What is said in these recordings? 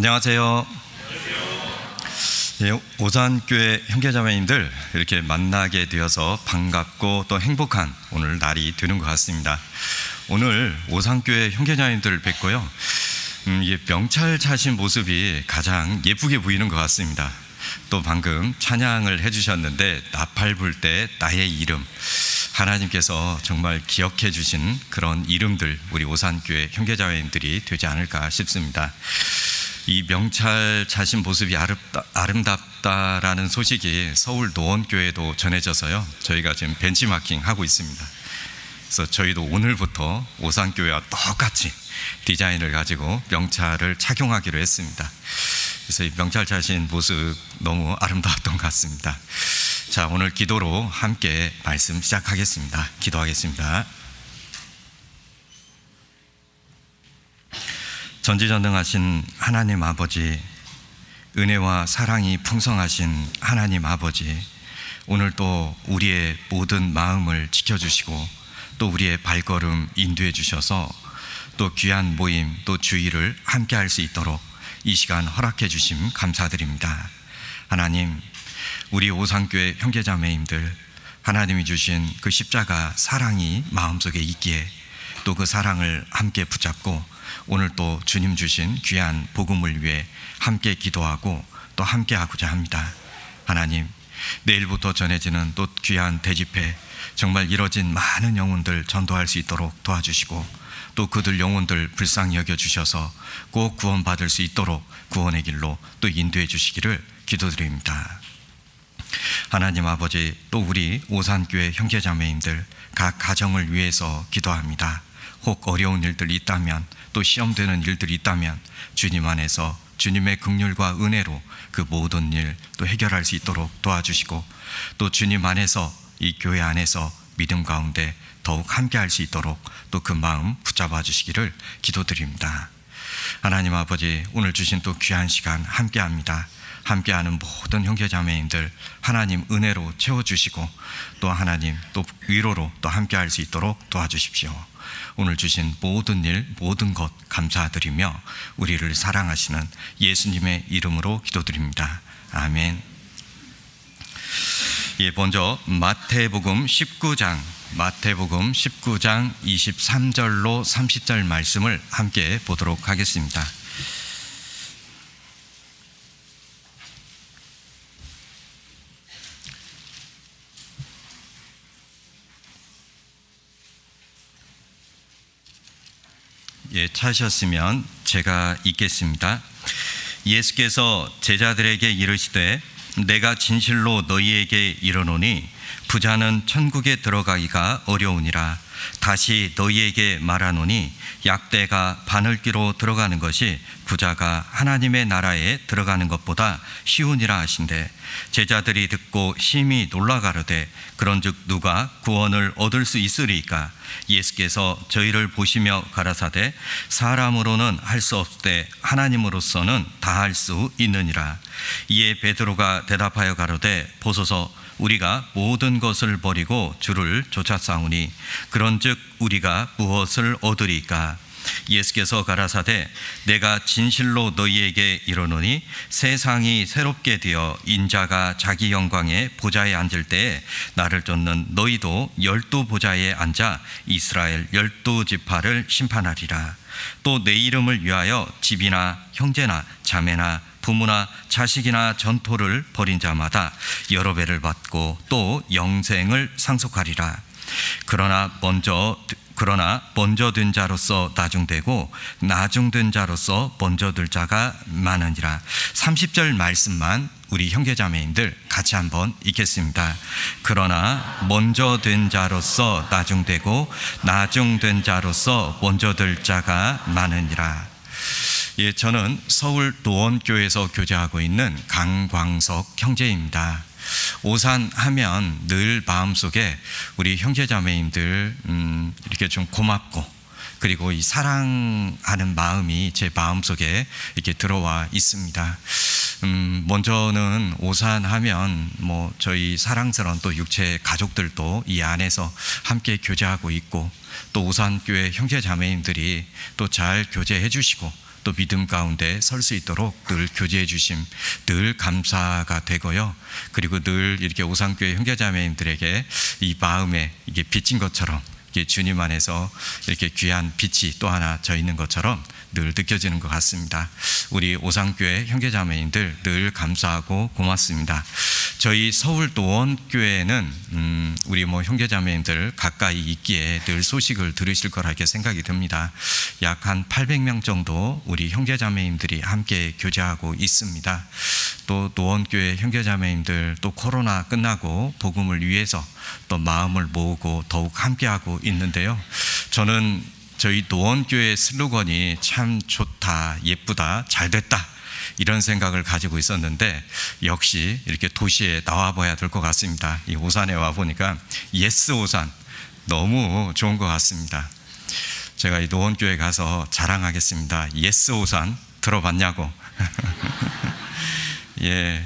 안녕하세요. 예, 오산교회 형제자매님들 이렇게 만나게 되어서 반갑고 또 행복한 오늘 날이 되는 것 같습니다. 오늘 오산교회 형제자매님들 뵙고요. 명찰 차신 모습이 가장 예쁘게 보이는 것 같습니다. 또 방금 찬양을 해주셨는데 나팔 불 때 나의 이름, 하나님께서 정말 기억해 주신 그런 이름들, 우리 오산교회 형제자매님들이 되지 않을까 싶습니다. 이 명찰 차신 모습이 아름답다라는 소식이 서울 노원교회도 전해져서요, 저희가 지금 벤치마킹 하고 있습니다. 그래서 저희도 오늘부터 오산교회와 똑같이 디자인을 가지고 명찰을 착용하기로 했습니다. 그래서 이 명찰 차신 모습 너무 아름다웠던 것 같습니다. 자, 오늘 기도로 함께 말씀 시작하겠습니다. 기도하겠습니다. 전지전능하신 하나님 아버지, 은혜와 사랑이 풍성하신 하나님 아버지, 오늘 또 우리의 모든 마음을 지켜주시고 또 우리의 발걸음 인도해 주셔서 또 귀한 모임, 또 주의를 함께 할 수 있도록 이 시간 허락해 주심 감사드립니다. 하나님, 우리 오산교회 형제자매님들, 하나님이 주신 그 십자가 사랑이 마음속에 있기에 또 그 사랑을 함께 붙잡고 오늘 또 주님 주신 귀한 복음을 위해 함께 기도하고 또 함께 하고자 합니다. 하나님, 내일부터 전해지는 또 귀한 대집회, 정말 이뤄진 많은 영혼들 전도할 수 있도록 도와주시고 또 그들 영혼들 불쌍히 여겨주셔서 꼭 구원받을 수 있도록 구원의 길로 또 인도해 주시기를 기도드립니다. 하나님 아버지, 또 우리 오산교회 형제자매님들 각 가정을 위해서 기도합니다. 혹 어려운 일들이 있다면, 또 시험되는 일들이 있다면 주님 안에서 주님의 긍휼과 은혜로 그 모든 일 또 해결할 수 있도록 도와주시고 또 주님 안에서 이 교회 안에서 믿음 가운데 더욱 함께 할 수 있도록 또 그 마음 붙잡아 주시기를 기도드립니다. 하나님 아버지, 오늘 주신 또 귀한 시간 함께합니다. 함께하는 모든 형제자매님들 하나님 은혜로 채워주시고 또 하나님 또 위로로 또 함께할 수 있도록 도와주십시오. 오늘 주신 모든 일, 모든 것 감사드리며 우리를 사랑하시는 예수님의 이름으로 기도드립니다. 아멘. 예, 먼저 마태복음 19장 23절로 30절 말씀을 함께 보도록 하겠습니다. 예, 찾으셨으면 제가 읽겠습니다. 예수께서 제자들에게 이르시되 내가 진실로 너희에게 이르노니 부자는 천국에 들어가기가 어려우니라. 다시 너희에게 말하노니 약대가 바늘귀로 들어가는 것이 부자가 하나님의 나라에 들어가는 것보다 쉬우니라 하신대, 제자들이 듣고 심히 놀라가로되 그런즉 누가 구원을 얻을 수 있으리까? 예수께서 저희를 보시며 가라사대 사람으로는 할 수 없되 하나님으로서는 다 할 수 있느니라. 이에 베드로가 대답하여 가로되 보소서, 우리가 모든 것을 버리고 주를 쫓아싸우니 그런즉 우리가 무엇을 얻으리까? 예수께서 가라사대 내가 진실로 너희에게 이르노니 세상이 새롭게 되어 인자가 자기 영광의 보좌에 앉을 때에 나를 쫓는 너희도 12 보좌에 앉아 이스라엘 12지파를 심판하리라. 또 내 이름을 위하여 집이나 형제나 자매나 부모나 자식이나 전토를 벌인 자마다 여러 배를 받고 또 영생을 상속하리라. 그러나 먼저 된 자로서 나중되고 나중된 자로서 먼저 될 자가 많으니라. 30절 말씀만 우리 형제자매님들 같이 한번 읽겠습니다. 그러나 먼저 된 자로서 나중되고 나중된 자로서 먼저 될 자가 많으니라. 예, 저는 서울 노원교회에서 교제하고 있는 강광석 형제입니다. 오산 하면 늘 마음속에 우리 형제자매님들 이렇게 좀 고맙고 그리고 이 사랑하는 마음이 제 마음속에 이렇게 들어와 있습니다. 먼저는 오산 하면 저희 사랑스러운 또 육체 가족들도 이 안에서 함께 교제하고 있고 또 오산교회 형제자매님들이 또 잘 교제해 주시고 또 믿음 가운데 설 수 있도록 늘 교제해 주심 늘 감사가 되고요. 그리고 늘 이렇게 오산교회 형제자매님들에게 이 마음에 이게 빚진 것처럼 주님 안에서 이렇게 귀한 빛이 또 하나 져 있는 것처럼 늘 느껴지는 것 같습니다. 우리 오산교회 형제자매님들 늘 감사하고 고맙습니다. 저희 서울 노원교회는 우리 형제자매님들 가까이 있기에 늘 소식을 들으실 거라 이렇게 생각이 듭니다. 약 한 800명 정도 우리 형제자매님들이 함께 교제하고 있습니다. 또 노원교회 형제자매님들 또 코로나 끝나고 복음을 위해서 또 마음을 모으고 더욱 함께하고 있는데요. 저는 저희 노원교회 슬로건이 참 좋다, 예쁘다, 잘됐다 이런 생각을 가지고 있었는데 역시 이렇게 도시에 나와봐야 될 것 같습니다. 이 오산에 와보니까 예스 오산 너무 좋은 것 같습니다. 제가 이 노원교회 가서 자랑하겠습니다. 예스 오산 들어봤냐고. 예,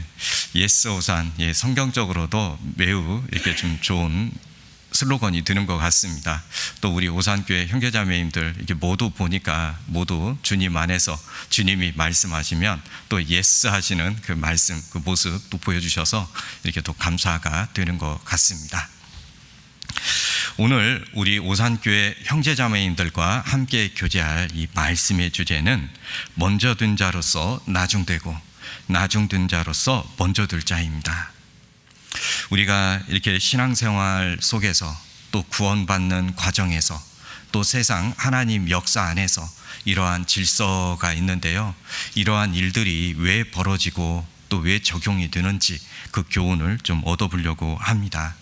예스 오산, 예, 성경적으로도 매우 이렇게 좀 좋은 슬로건이 되는 것 같습니다. 또 우리 오산교회 형제자매님들 이렇게 모두 보니까 모두 주님 안에서 주님이 말씀하시면 또 예스 하시는 그 말씀, 그 모습 또 보여주셔서 이렇게 또 감사가 되는 것 같습니다. 오늘 우리 오산교회 형제자매님들과 함께 교제할 이 말씀의 주제는 먼저 든 자로서 나중되고 나중든 자로서 먼저 들 자입니다. 우리가 이렇게 신앙생활 속에서 또 구원받는 과정에서 또 세상 하나님 역사 안에서 이러한 질서가 있는데요. 이러한 일들이 왜 벌어지고 또 왜 적용이 되는지 그 교훈을 좀 얻어보려고 합니다.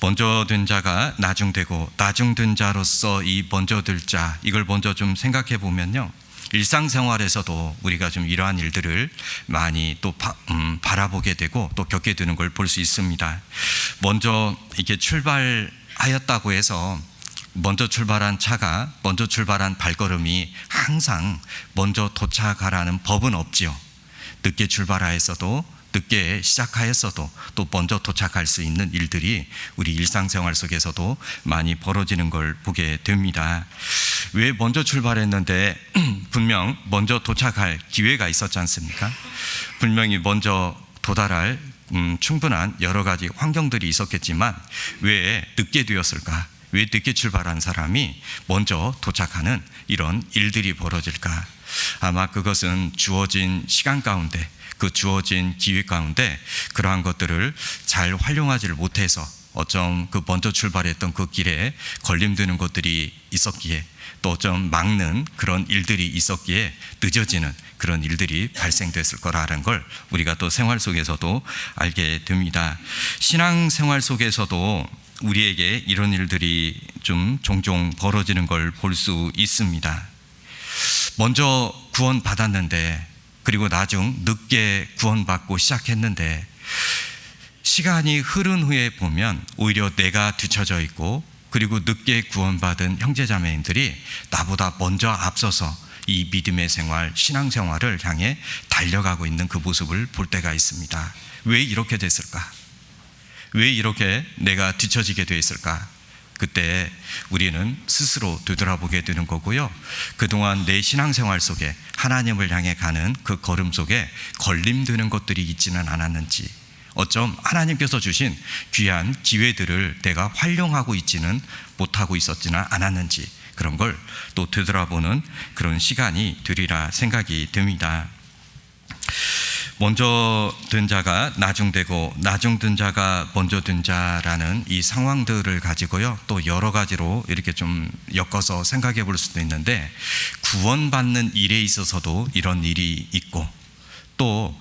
먼저 된 자가 나중되고 나중된 자로서 이 먼저 들 자, 이걸 먼저 좀 생각해 보면요. 일상생활에서도 우리가 좀 이러한 일들을 많이 또 바라보게 되고 또 겪게 되는 걸 볼 수 있습니다. 먼저 이렇게 출발하였다고 해서 먼저 출발한 차가 먼저 출발한 발걸음이 항상 먼저 도착하라는 법은 없지요. 늦게 출발하였어도 늦게 시작하였어도 또 먼저 도착할 수 있는 일들이 우리 일상생활 속에서도 많이 벌어지는 걸 보게 됩니다. 왜 먼저 출발했는데 분명 먼저 도착할 기회가 있었지 않습니까? 분명히 먼저 도달할 충분한 여러 가지 환경들이 있었겠지만 왜 늦게 되었을까? 왜 늦게 출발한 사람이 먼저 도착하는 이런 일들이 벌어질까? 아마 그것은 주어진 시간 가운데 그 주어진 기회 가운데 그러한 것들을 잘 활용하지를 못해서 어쩜 그 먼저 출발했던 그 길에 걸림되는 것들이 있었기에 또 어쩜 막는 그런 일들이 있었기에 늦어지는 그런 일들이 발생됐을 거라는 걸 우리가 또 생활 속에서도 알게 됩니다. 신앙생활 속에서도 우리에게 이런 일들이 좀 종종 벌어지는 걸 볼 수 있습니다. 먼저 구원받았는데 그리고 나중 늦게 구원받고 시작했는데 시간이 흐른 후에 보면 오히려 내가 뒤처져 있고 그리고 늦게 구원받은 형제자매님들이 나보다 먼저 앞서서 이 믿음의 생활, 신앙생활을 향해 달려가고 있는 그 모습을 볼 때가 있습니다. 왜 이렇게 됐을까? 왜 이렇게 내가 뒤처지게 돼 있을까? 그때 우리는 스스로 되돌아보게 되는 거고요. 그동안 내 신앙생활 속에 하나님을 향해 가는 그 걸음 속에 걸림되는 것들이 있지는 않았는지, 어쩜 하나님께서 주신 귀한 기회들을 내가 활용하고 있지는 못하고 있었지는 않았는지, 그런 걸 또 되돌아보는 그런 시간이 되리라 생각이 듭니다. 먼저 된 자가 나중되고 나중된 자가 먼저 된 자라는 이 상황들을 가지고요, 또 여러 가지로 이렇게 좀 엮어서 생각해 볼 수도 있는데, 구원받는 일에 있어서도 이런 일이 있고, 또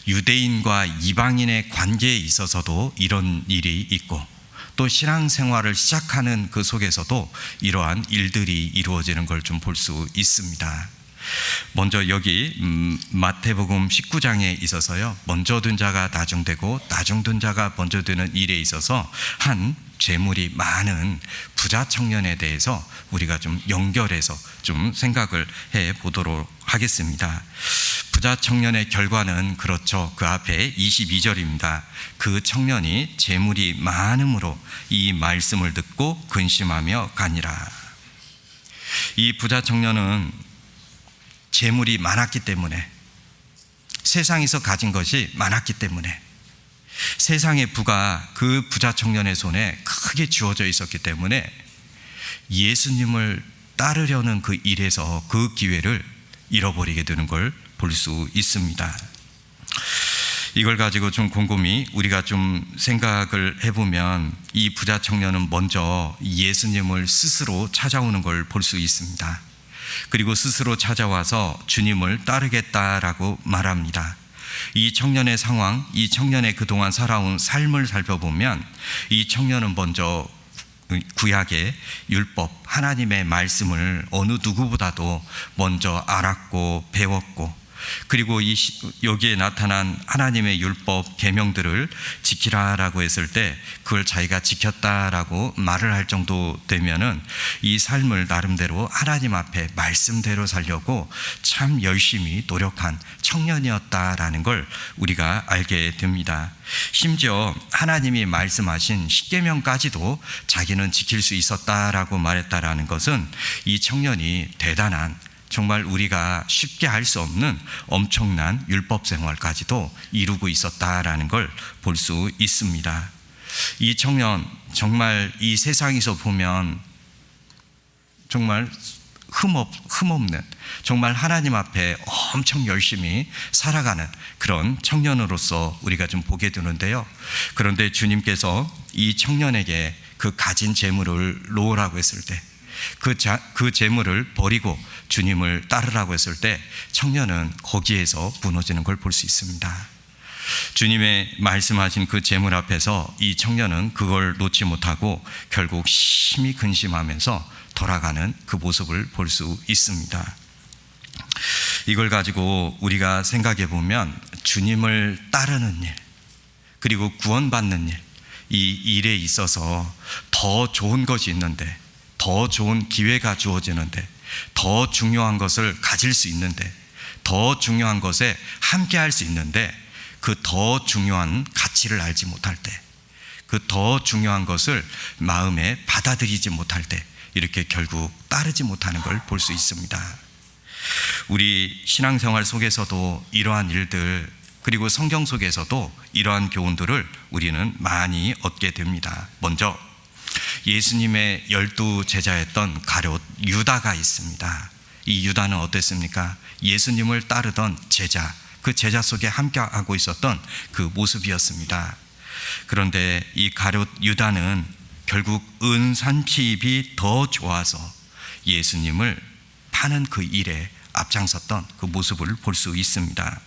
유대인과 이방인의 관계에 있어서도 이런 일이 있고, 또 신앙생활을 시작하는 그 속에서도 이러한 일들이 이루어지는 걸 좀 볼 수 있습니다. 먼저 여기 마태복음 19장에 있어서요, 먼저 된 자가 나중되고 나중된 자가 먼저 되는 일에 있어서 한 재물이 많은 부자 청년에 대해서 우리가 좀 연결해서 좀 생각을 해 보도록 하겠습니다. 부자 청년의 결과는 그렇죠. 그 앞에 22절입니다. 그 청년이 재물이 많음으로 이 말씀을 듣고 근심하며 가니라. 이 부자 청년은 재물이 많았기 때문에, 세상에서 가진 것이 많았기 때문에, 세상의 부가 그 부자 청년의 손에 크게 쥐어져 있었기 때문에 예수님을 따르려는 그 일에서 그 기회를 잃어버리게 되는 걸 볼 수 있습니다. 이걸 가지고 좀 곰곰이 우리가 좀 생각을 해보면 이 부자 청년은 먼저 예수님을 스스로 찾아오는 걸 볼 수 있습니다. 그리고 스스로 찾아와서 주님을 따르겠다라고 말합니다. 이 청년의 상황, 이 청년의 그동안 살아온 삶을 살펴보면 이 청년은 먼저 구약의 율법, 하나님의 말씀을 어느 누구보다도 먼저 알았고 배웠고, 그리고 여기에 나타난 하나님의 율법 계명들을 지키라라고 했을 때 그걸 자기가 지켰다라고 말을 할 정도 되면은 이 삶을 나름대로 하나님 앞에 말씀대로 살려고 참 열심히 노력한 청년이었다라는 걸 우리가 알게 됩니다. 심지어 하나님이 말씀하신 십계명까지도 자기는 지킬 수 있었다라고 말했다라는 것은 이 청년이 대단한, 정말 우리가 쉽게 할 수 없는 엄청난 율법 생활까지도 이루고 있었다라는 걸 볼 수 있습니다. 이 청년, 정말 이 세상에서 보면 정말 흠없는, 정말 하나님 앞에 엄청 열심히 살아가는 그런 청년으로서 우리가 좀 보게 되는데요. 그런데 주님께서 이 청년에게 그 가진 재물을 놓으라고 했을 때, 그 재물을 버리고 주님을 따르라고 했을 때 청년은 거기에서 무너지는 걸 볼 수 있습니다. 주님의 말씀하신 그 재물 앞에서 이 청년은 그걸 놓지 못하고 결국 심히 근심하면서 돌아가는 그 모습을 볼 수 있습니다. 이걸 가지고 우리가 생각해 보면 주님을 따르는 일, 그리고 구원받는 일, 이 일에 있어서 더 좋은 것이 있는데, 더 좋은 기회가 주어지는데, 더 중요한 것을 가질 수 있는데, 더 중요한 것에 함께 할 수 있는데, 그 더 중요한 가치를 알지 못할 때, 그 더 중요한 것을 마음에 받아들이지 못할 때 이렇게 결국 따르지 못하는 걸 볼 수 있습니다. 우리 신앙생활 속에서도 이러한 일들, 그리고 성경 속에서도 이러한 교훈들을 우리는 많이 얻게 됩니다. 먼저 예수님의 12 제자였던 가룟 유다가 있습니다. 이 유다는 어땠습니까? 예수님을 따르던 제자, 그 제자 속에 함께하고 있었던 그 모습이었습니다. 그런데 이 가룟 유다는 결국 은산피입이 더 좋아서 예수님을 파는 그 일에 앞장섰던 그 모습을 볼 수 있습니다.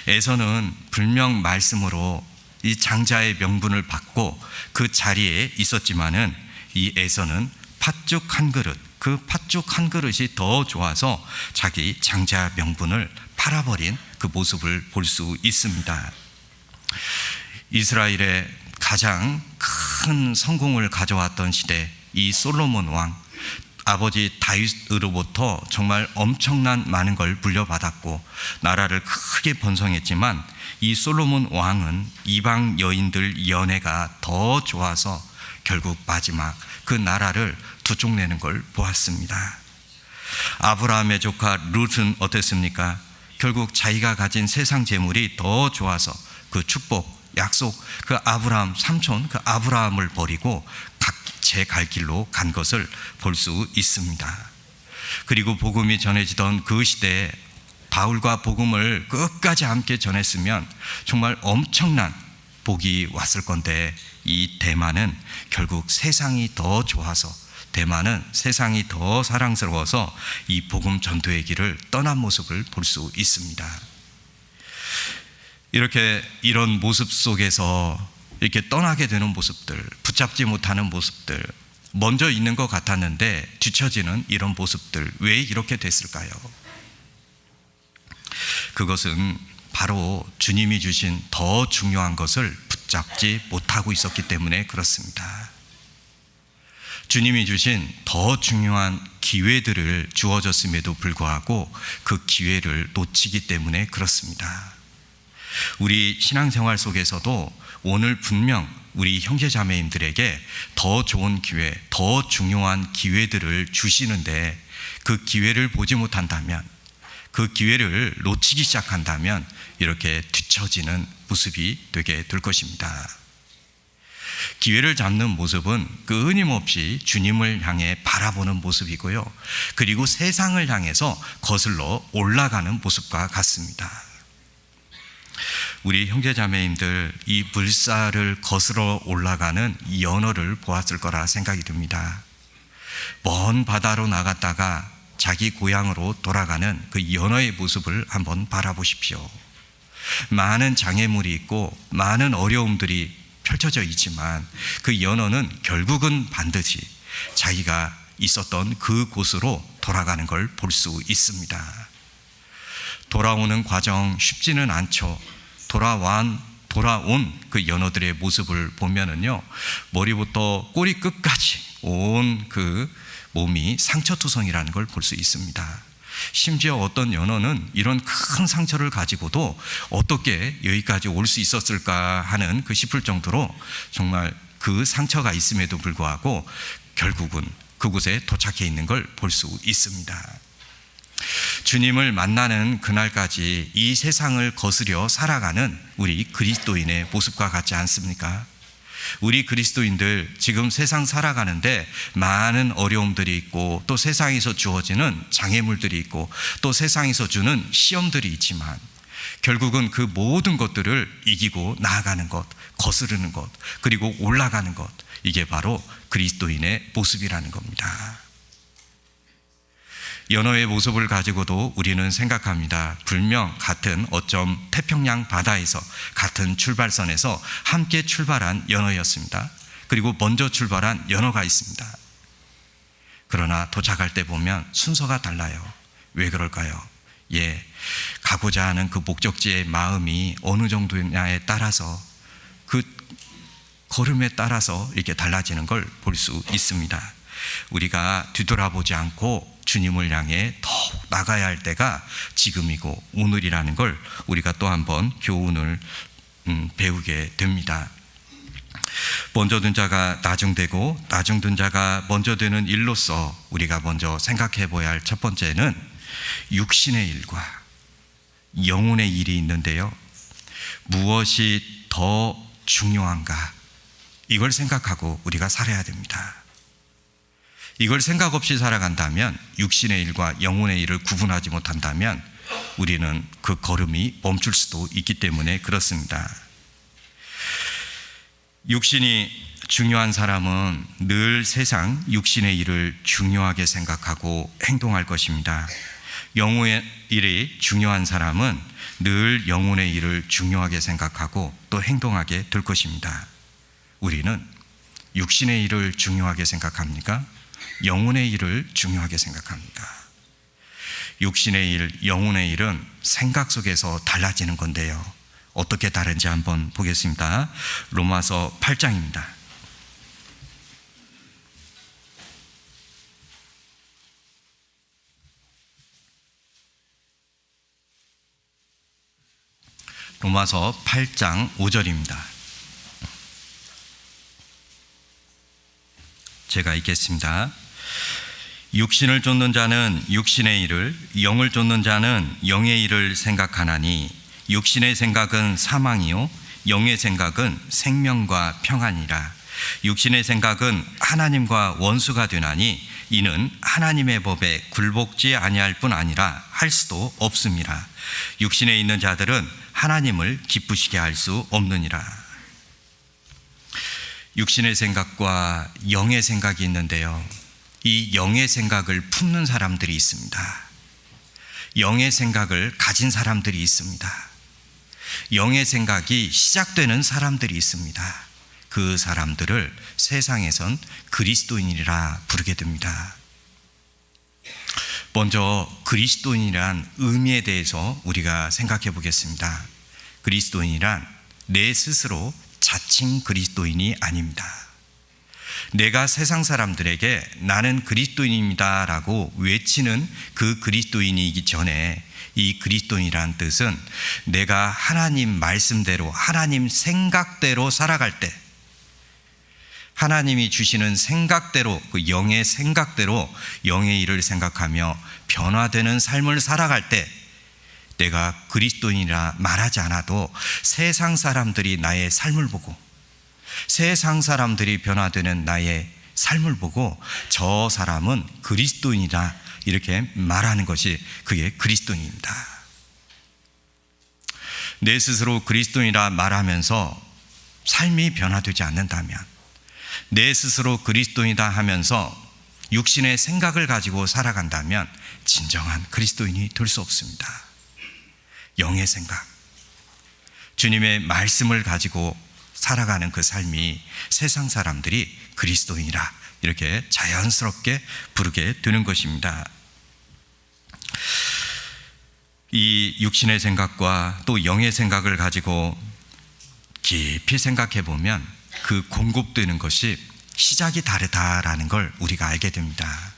에서는 분명 말씀으로 이 장자의 명분을 받고 그 자리에 있었지만은 이 에서는 팥죽 한 그릇, 그 팥죽 한 그릇이 더 좋아서 자기 장자 명분을 팔아버린 그 모습을 볼 수 있습니다. 이스라엘의 가장 큰 성공을 가져왔던 시대, 이 솔로몬 왕, 아버지 다윗으로부터 정말 엄청난 많은 걸 물려받았고 나라를 크게 번성했지만 이 솔로몬 왕은 이방 여인들 연애가 더 좋아서 결국 마지막 그 나라를 두 쪽 내는 걸 보았습니다. 아브라함의 조카 룻은 어땠습니까? 결국 자기가 가진 세상 재물이 더 좋아서 그 축복, 약속, 그 아브라함 삼촌, 그 아브라함을 버리고 제 갈 길로 간 것을 볼 수 있습니다. 그리고 복음이 전해지던 그 시대에 바울과 복음을 끝까지 함께 전했으면 정말 엄청난 복이 왔을 건데, 이 대만은 결국 세상이 더 좋아서, 대만은 세상이 더 사랑스러워서 이 복음 전도의 길을 떠난 모습을 볼 수 있습니다. 이런 모습 속에서 이렇게 떠나게 되는 모습들, 붙잡지 못하는 모습들, 먼저 있는 것 같았는데 뒤처지는 이런 모습들, 왜 이렇게 됐을까요? 그것은 바로 주님이 주신 더 중요한 것을 붙잡지 못하고 있었기 때문에 그렇습니다. 주님이 주신 더 중요한 기회들을 주어졌음에도 불구하고 그 기회를 놓치기 때문에 그렇습니다. 우리 신앙생활 속에서도 오늘 분명 우리 형제자매님들에게 더 좋은 기회, 더 중요한 기회들을 주시는데 그 기회를 보지 못한다면, 그 기회를 놓치기 시작한다면 이렇게 뒤처지는 모습이 되게 될 것입니다. 기회를 잡는 모습은 끊임없이 주님을 향해 바라보는 모습이고요. 그리고 세상을 향해서 거슬러 올라가는 모습과 같습니다. 우리 형제자매님들, 이 물살을 거슬러 올라가는 연어를 보았을 거라 생각이 듭니다. 먼 바다로 나갔다가 자기 고향으로 돌아가는 그 연어의 모습을 한번 바라보십시오. 많은 장애물이 있고 많은 어려움들이 펼쳐져 있지만 그 연어는 결국은 반드시 자기가 있었던 그곳으로 돌아가는 걸 볼 수 있습니다. 돌아오는 과정 쉽지는 않죠. 돌아온 그 연어들의 모습을 보면은요, 머리부터 꼬리 끝까지 온 그 몸이 상처투성이라는 걸 볼 수 있습니다. 심지어 어떤 연어는 이런 큰 상처를 가지고도 어떻게 여기까지 올 수 있었을까 하는 싶을 정도로 정말 그 상처가 있음에도 불구하고 결국은 그곳에 도착해 있는 걸 볼 수 있습니다. 주님을 만나는 그날까지 이 세상을 거스려 살아가는 우리 그리스도인의 모습과 같지 않습니까? 우리 그리스도인들 지금 세상 살아가는데 많은 어려움들이 있고 또 세상에서 주어지는 장애물들이 있고 또 세상에서 주는 시험들이 있지만 결국은 그 모든 것들을 이기고 나아가는 것, 거스르는 것, 그리고 올라가는 것, 이게 바로 그리스도인의 모습이라는 겁니다. 연어의 모습을 가지고도 우리는 생각합니다. 분명 같은 어쩜 태평양 바다에서 같은 출발선에서 함께 출발한 연어였습니다. 그리고 먼저 출발한 연어가 있습니다. 그러나 도착할 때 보면 순서가 달라요. 왜 그럴까요? 가고자 하는 그 목적지의 마음이 어느 정도냐에 따라서 그 걸음에 따라서 이렇게 달라지는 걸 볼 수 있습니다. 우리가 뒤돌아보지 않고 주님을 향해 더욱 나가야 할 때가 지금이고 오늘이라는 걸 우리가 또 한번 교훈을 배우게 됩니다. 먼저 든 자가 나중되고 나중 든 자가 먼저 되는 일로서 우리가 먼저 생각해 보아야 할 첫 번째는 육신의 일과 영혼의 일이 있는데요. 무엇이 더 중요한가? 이걸 생각하고 우리가 살아야 됩니다. 이걸 생각 없이 살아간다면, 육신의 일과 영혼의 일을 구분하지 못한다면 우리는 그 걸음이 멈출 수도 있기 때문에 그렇습니다. 육신이 중요한 사람은 늘 세상 육신의 일을 중요하게 생각하고 행동할 것입니다. 영혼의 일이 중요한 사람은 늘 영혼의 일을 중요하게 생각하고 또 행동하게 될 것입니다. 우리는 육신의 일을 중요하게 생각합니까? 영혼의 일을 중요하게 생각합니다. 육신의 일, 영혼의 일은 생각 속에서 달라지는 건데요. 어떻게 다른지 한번 보겠습니다. 로마서 8장입니다. 로마서 8장 5절입니다. 제가 읽겠습니다. 육신을 쫓는 자는 육신의 일을, 영을 쫓는 자는 영의 일을 생각하나니 육신의 생각은 사망이요 영의 생각은 생명과 평안이라. 육신의 생각은 하나님과 원수가 되나니 이는 하나님의 법에 굴복지 아니할 뿐 아니라 할 수도 없음이라. 육신에 있는 자들은 하나님을 기쁘시게 할 수 없느니라. 육신의 생각과 영의 생각이 있는데요, 이 영의 생각을 품는 사람들이 있습니다. 영의 생각을 가진 사람들이 있습니다. 영의 생각이 시작되는 사람들이 있습니다. 그 사람들을 세상에선 그리스도인이라 부르게 됩니다. 먼저 그리스도인이란 의미에 대해서 우리가 생각해 보겠습니다. 그리스도인이란 내 스스로 자칭 그리스도인이 아닙니다. 내가 세상 사람들에게 나는 그리스도인입니다 라고 외치는 그 그리스도인이기 전에, 이 그리스도인이란 뜻은 내가 하나님 말씀대로, 하나님 생각대로 살아갈 때, 하나님이 주시는 생각대로, 그 영의 생각대로 영의 일을 생각하며 변화되는 삶을 살아갈 때, 내가 그리스도인이라 말하지 않아도 세상 사람들이 나의 삶을 보고, 세상 사람들이 변화되는 나의 삶을 보고 저 사람은 그리스도인이다 이렇게 말하는 것이 그게 그리스도인입니다. 내 스스로 그리스도인이라 말하면서 삶이 변화되지 않는다면, 내 스스로 그리스도인이다 하면서 육신의 생각을 가지고 살아간다면 진정한 그리스도인이 될 수 없습니다. 영의 생각, 주님의 말씀을 가지고 살아가는 그 삶이 세상 사람들이 그리스도인이라 이렇게 자연스럽게 부르게 되는 것입니다. 이 육신의 생각과 또 영의 생각을 가지고 깊이 생각해 보면 그 공급되는 것이 시작이 다르다라는 걸 우리가 알게 됩니다.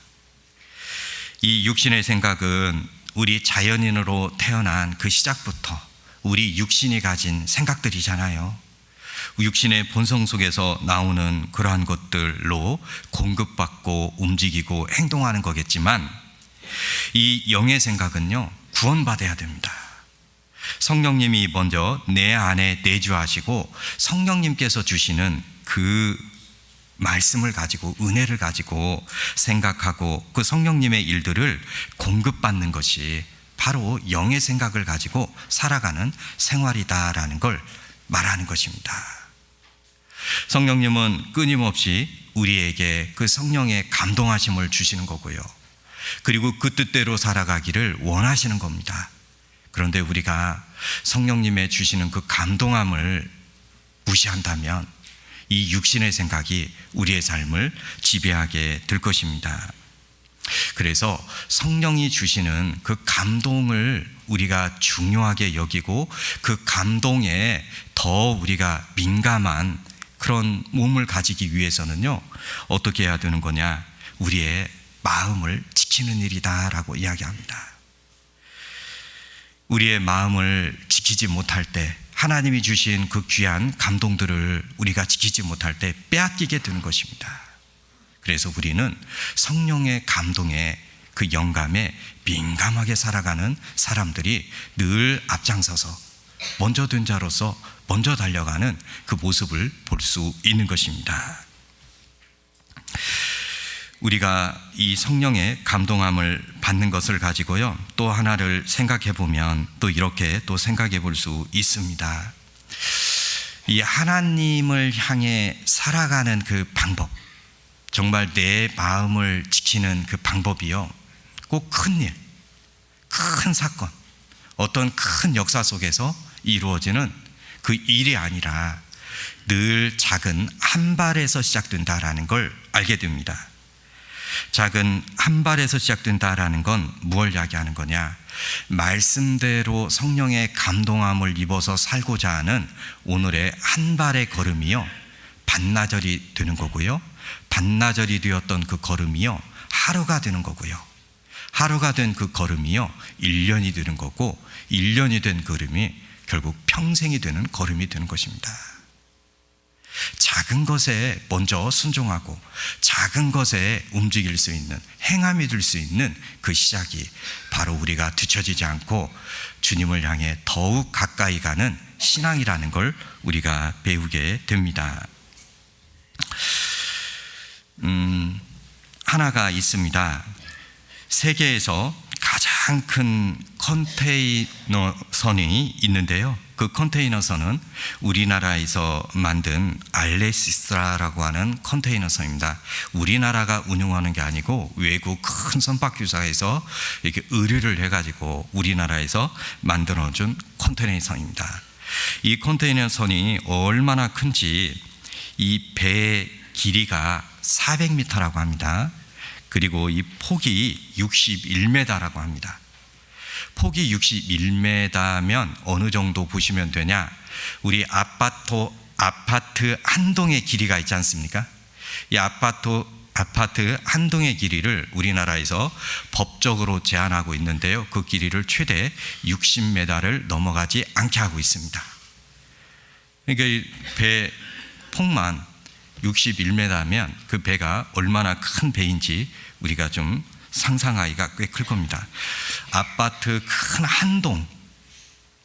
이 육신의 생각은 우리 자연인으로 태어난 그 시작부터 우리 육신이 가진 생각들이잖아요. 육신의 본성 속에서 나오는 그러한 것들로 공급받고 움직이고 행동하는 거겠지만, 이 영의 생각은요, 구원받아야 됩니다. 성령님이 먼저 내 안에 내주하시고 성령님께서 주시는 그 말씀을 가지고, 은혜를 가지고 생각하고 그 성령님의 일들을 공급받는 것이 바로 영의 생각을 가지고 살아가는 생활이다라는 걸 말하는 것입니다. 성령님은 끊임없이 우리에게 그 성령의 감동하심을 주시는 거고요, 그리고 그 뜻대로 살아가기를 원하시는 겁니다. 그런데 우리가 성령님의 주시는 그 감동함을 무시한다면 이 육신의 생각이 우리의 삶을 지배하게 될 것입니다. 그래서 성령이 주시는 그 감동을 우리가 중요하게 여기고 그 감동에 더 우리가 민감한 그런 몸을 가지기 위해서는요, 어떻게 해야 되는 거냐? 우리의 마음을 지키는 일이다라고 이야기합니다. 우리의 마음을 지키지 못할 때, 하나님이 주신 그 귀한 감동들을 우리가 지키지 못할 때 빼앗기게 되는 것입니다. 그래서 우리는 성령의 감동에, 그 영감에 민감하게 살아가는 사람들이 늘 앞장서서 먼저 된 자로서 먼저 달려가는 그 모습을 볼 수 있는 것입니다. 우리가 이 성령의 감동함을 받는 것을 가지고요, 또 하나를 생각해 보면 또 이렇게 또 생각해 볼 수 있습니다. 이 하나님을 향해 살아가는 그 방법, 정말 내 마음을 지키는 그 방법이요, 꼭 큰 일, 큰 사건, 어떤 큰 역사 속에서 이루어지는 그 일이 아니라 늘 작은 한 발에서 시작된다라는 걸 알게 됩니다. 작은 한 발에서 시작된다라는 건 무엇을 이야기하는 거냐? 말씀대로 성령의 감동함을 입어서 살고자 하는 오늘의 한 발의 걸음이요, 반나절이 되는 거고요, 반나절이 되었던 그 걸음이요, 하루가 되는 거고요, 하루가 된 그 걸음이요, 1년이 되는 거고, 1년이 된 걸음이 결국 평생이 되는 걸음이 되는 것입니다. 작은 것에 먼저 순종하고 작은 것에 움직일 수 있는, 행함이 될 수 있는 그 시작이 바로 우리가 뒤처지지 않고 주님을 향해 더욱 가까이 가는 신앙이라는 걸 우리가 배우게 됩니다. 하나가 있습니다. 세계에서 가장 큰 컨테이너선이 있는데요, 그 컨테이너선은 우리나라에서 만든 알레시스라고 하는 컨테이너선입니다. 우리나라가 운영하는 게 아니고 외국 큰 선박회사에서 이렇게 의뢰를 해가지고 우리나라에서 만들어준 컨테이너선입니다. 이 컨테이너선이 얼마나 큰지, 이 배의 길이가 400m라고 합니다. 그리고 이 폭이 61m라고 합니다. 폭이 61m면 어느 정도 보시면 되냐? 우리 아파트 한 동의 길이가 있지 않습니까? 이 아파트 한 동의 길이를 우리나라에서 법적으로 제한하고 있는데요, 그 길이를 최대 60m를 넘어가지 않게 하고 있습니다. 그러니까 이 배 폭만 61m면 그 배가 얼마나 큰 배인지 우리가 좀 상상하기가 꽤 클 겁니다. 아파트 큰 한 동,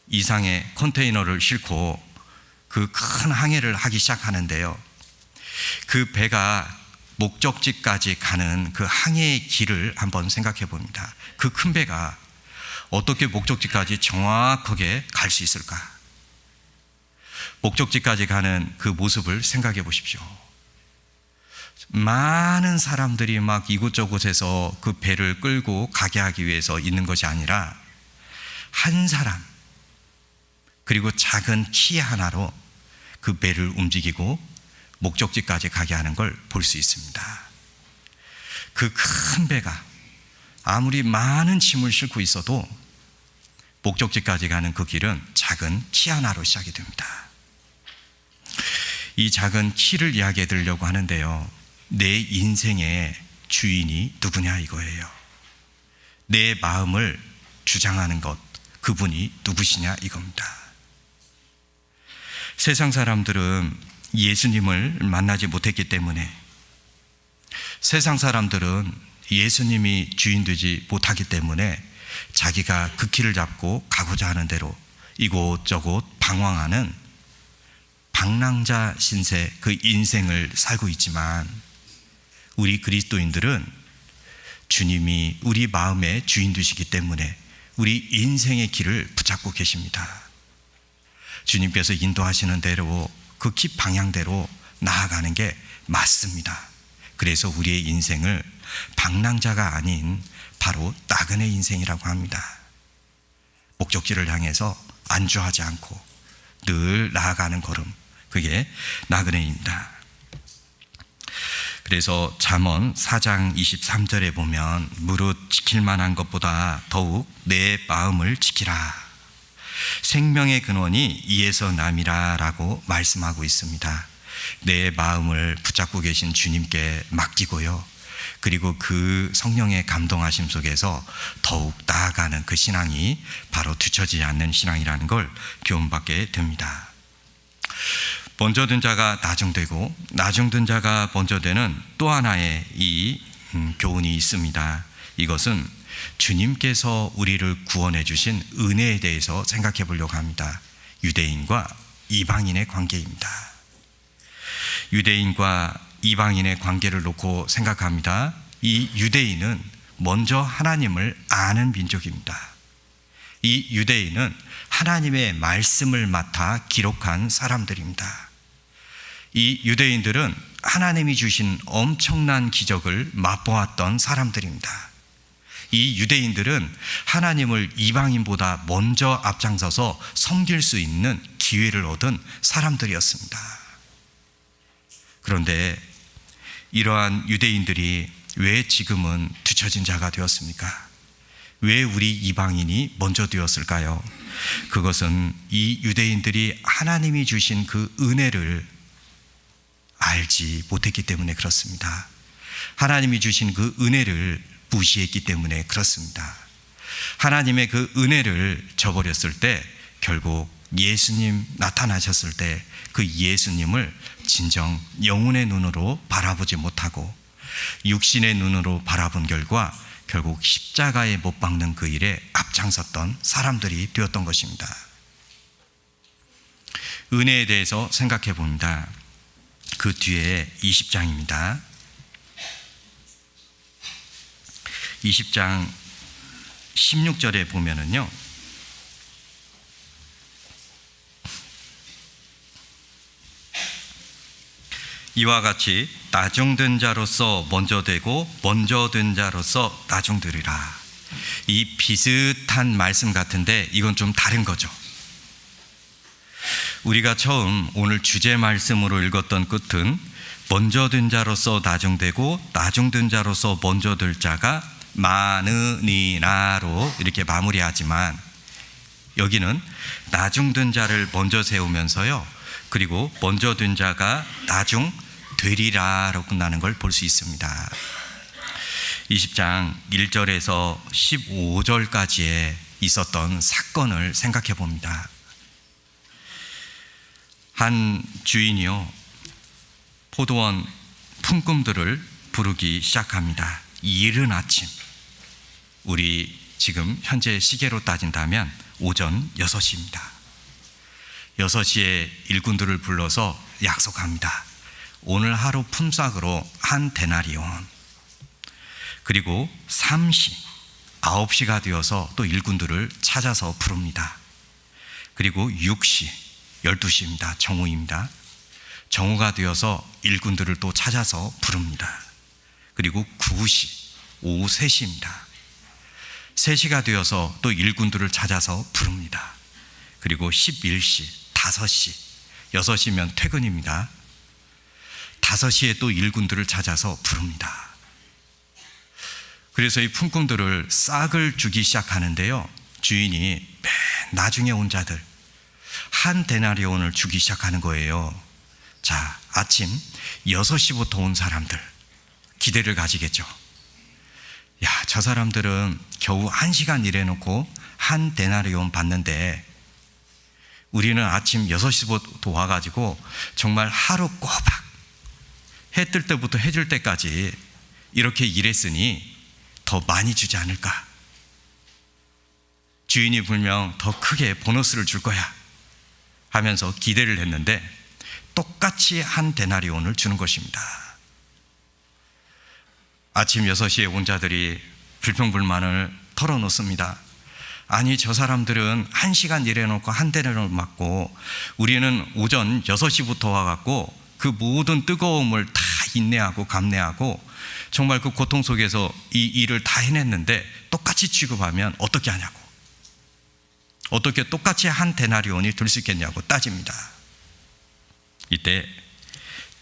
이상의 컨테이너를 싣고 그 큰 항해를 하기 시작하는데요. 그 배가 목적지까지 가는 그 항해의 길을 한번 생각해 봅니다. 그 큰 배가 어떻게 목적지까지 정확하게 갈 수 있을까? 목적지까지 가는 그 모습을 생각해 보십시오. 많은 사람들이 막 이곳저곳에서 그 배를 끌고 가게 하기 위해서 있는 것이 아니라 한 사람, 그리고 작은 키 하나로 그 배를 움직이고 목적지까지 가게 하는 걸 볼 수 있습니다. 그 큰 배가 아무리 많은 짐을 싣고 있어도 목적지까지 가는 그 길은 작은 키 하나로 시작이 됩니다. 이 작은 키를 이야기해 드리려고 하는데요, 내 인생의 주인이 누구냐 이거예요. 내 마음을 주장하는 것, 그분이 누구시냐 이겁니다. 세상 사람들은 예수님을 만나지 못했기 때문에, 세상 사람들은 예수님이 주인 되지 못하기 때문에 자기가 그 길을 잡고 가고자 하는 대로 이곳저곳 방황하는 방랑자 신세, 그 인생을 살고 있지만, 우리 그리스도인들은 주님이 우리 마음의 주인 되시기 때문에 우리 인생의 길을 붙잡고 계십니다. 주님께서 인도하시는 대로 그 길 방향대로 나아가는 게 맞습니다. 그래서 우리의 인생을 방랑자가 아닌 바로 나그네 인생이라고 합니다. 목적지를 향해서 안주하지 않고 늘 나아가는 걸음, 그게 나그네입니다. 그래서 잠언 4장 23절에 보면 무릇 지킬 만한 것보다 더욱 내 마음을 지키라, 생명의 근원이 이에서 남이라 라고 말씀하고 있습니다. 내 마음을 붙잡고 계신 주님께 맡기고요, 그리고 그 성령의 감동하심 속에서 더욱 나아가는 그 신앙이 바로 뒤처지지 않는 신앙이라는 걸 교훈받게 됩니다. 먼저 든 자가 나중되고 나중 든 자가 먼저 되는 또 하나의 이 교훈이 있습니다. 이것은 주님께서 우리를 구원해 주신 은혜에 대해서 생각해 보려고 합니다. 유대인과 이방인의 관계입니다. 유대인과 이방인의 관계를 놓고 생각합니다. 이 유대인은 먼저 하나님을 아는 민족입니다. 이 유대인은 하나님의 말씀을 맡아 기록한 사람들입니다. 이 유대인들은 하나님이 주신 엄청난 기적을 맛보았던 사람들입니다. 이 유대인들은 하나님을 이방인보다 먼저 앞장서서 섬길 수 있는 기회를 얻은 사람들이었습니다. 그런데 이러한 유대인들이 왜 지금은 뒤처진 자가 되었습니까? 왜 우리 이방인이 먼저 되었을까요? 그것은 이 유대인들이 하나님이 주신 그 은혜를 알지 못했기 때문에 그렇습니다. 하나님이 주신 그 은혜를 무시했기 때문에 그렇습니다. 하나님의 그 은혜를 저버렸을 때 결국 예수님 나타나셨을 때 그 예수님을 진정 영혼의 눈으로 바라보지 못하고 육신의 눈으로 바라본 결과 결국 십자가에 못 박는 그 일에 앞장섰던 사람들이 되었던 것입니다. 은혜에 대해서 생각해 봅니다. 그 뒤에 20장입니다. 20장 16절에 보면은요, 이와 같이 나중된 자로서 먼저 되고 먼저 된 자로서 나중되리라. 이 비슷한 말씀 같은데 이건 좀 다른 거죠. 우리가 처음 오늘 주제 말씀으로 읽었던 끝은 먼저 된 자로서 나중되고 나중된 자로서 먼저 될 자가 많으니라로 이렇게 마무리하지만, 여기는 나중된 자를 먼저 세우면서요, 그리고 먼저 된 자가 나중 되리라로 끝나는 걸 볼 수 있습니다. 20장 1절에서 15절까지에 있었던 사건을 생각해 봅니다. 한 주인이요, 포도원 품꾼들을 부르기 시작합니다. 이른 아침, 우리 지금 현재 시계로 따진다면 오전 6시입니다. 6시에 일꾼들을 불러서 약속합니다. 오늘 하루 품삯으로 한 데나리온. 그리고 3시, 9시가 되어서 또 일꾼들을 찾아서 부릅니다. 그리고 6시, 12시입니다. 정오입니다. 정오가 되어서 일꾼들을 또 찾아서 부릅니다. 그리고 9시, 오후 3시입니다. 3시가 되어서 또 일꾼들을 찾아서 부릅니다. 그리고 11시, 5시, 6시면 퇴근입니다. 5시에 또 일꾼들을 찾아서 부릅니다. 그래서 이 품꾼들을 싹을 주기 시작하는데요, 주인이 맨 나중에 온 자들 한 데나리온을 주기 시작하는 거예요. 자, 아침 6시부터 온 사람들 기대를 가지겠죠. 야, 저 사람들은 겨우 1시간 일해놓고 한 데나리온 받는데 우리는 아침 6시부터 와가지고 정말 하루 꼬박 해 뜰 때부터 해 질 때까지 이렇게 일했으니 더 많이 주지 않을까? 주인이 분명 더 크게 보너스를 줄 거야 하면서 기대를 했는데 똑같이 한 데나리온을 주는 것입니다. 아침 6시에 온 자들이 불평불만을 털어놓습니다. 아니, 저 사람들은 1시간 일해놓고 한 데나리온을 받고 우리는 오전 6시부터 와갖고 그 모든 뜨거움을 다 인내하고 감내하고 정말 그 고통 속에서 이 일을 다 해냈는데 똑같이 취급하면 어떻게 하냐고, 어떻게 똑같이 한 데나리온이 될 수 있겠냐고 따집니다. 이때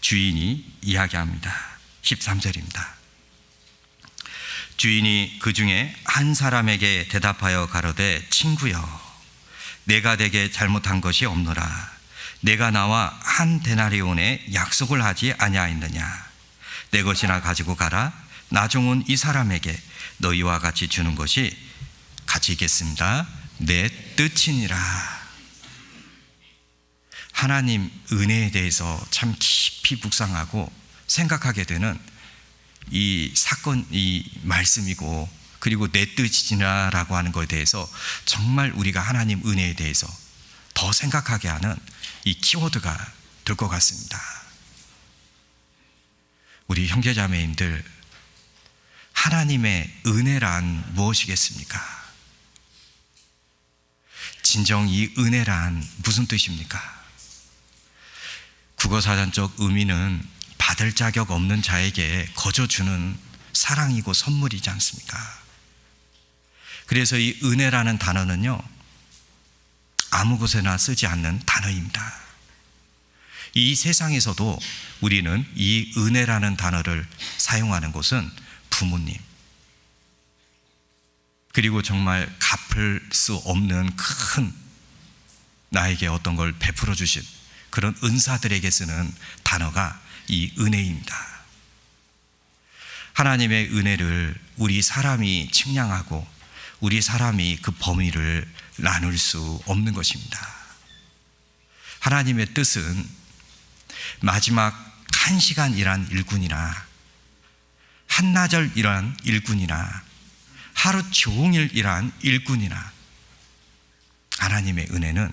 주인이 이야기합니다. 13절입니다. 주인이 그 중에 한 사람에게 대답하여 가로되, 친구여, 내가 내게 잘못한 것이 없노라. 내가 나와 한 데나리온의 약속을 하지 아니하였느냐. 내 것이나 가지고 가라. 나중은 이 사람에게 너희와 같이 주는 것이 같이 있겠습니다. 내 뜻이니라. 하나님 은혜에 대해서 참 깊이 묵상하고 생각하게 되는 이 사건, 이 말씀이고, 그리고 내 뜻이니라라고 하는 것에 대해서 정말 우리가 하나님 은혜에 대해서 더 생각하게 하는 이 키워드가 될 것 같습니다. 우리 형제자매님들, 하나님의 은혜란 무엇이겠습니까? 진정 이 은혜란 무슨 뜻입니까? 국어사전적 의미는 받을 자격 없는 자에게 거저 주는 사랑이고 선물이지 않습니까? 그래서 이 은혜라는 단어는요, 아무 곳에나 쓰지 않는 단어입니다. 이 세상에서도 우리는 이 은혜라는 단어를 사용하는 곳은 부모님, 그리고 정말 갚을 수 없는 큰 나에게 어떤 걸 베풀어 주신 그런 은사들에게 쓰는 단어가 이 은혜입니다. 하나님의 은혜를 우리 사람이 측량하고 우리 사람이 그 범위를 나눌 수 없는 것입니다. 하나님의 뜻은 마지막 1시간 일한 일꾼이나 한나절 일한 일꾼이나 하루 종일 일한 일꾼이나 하나님의 은혜는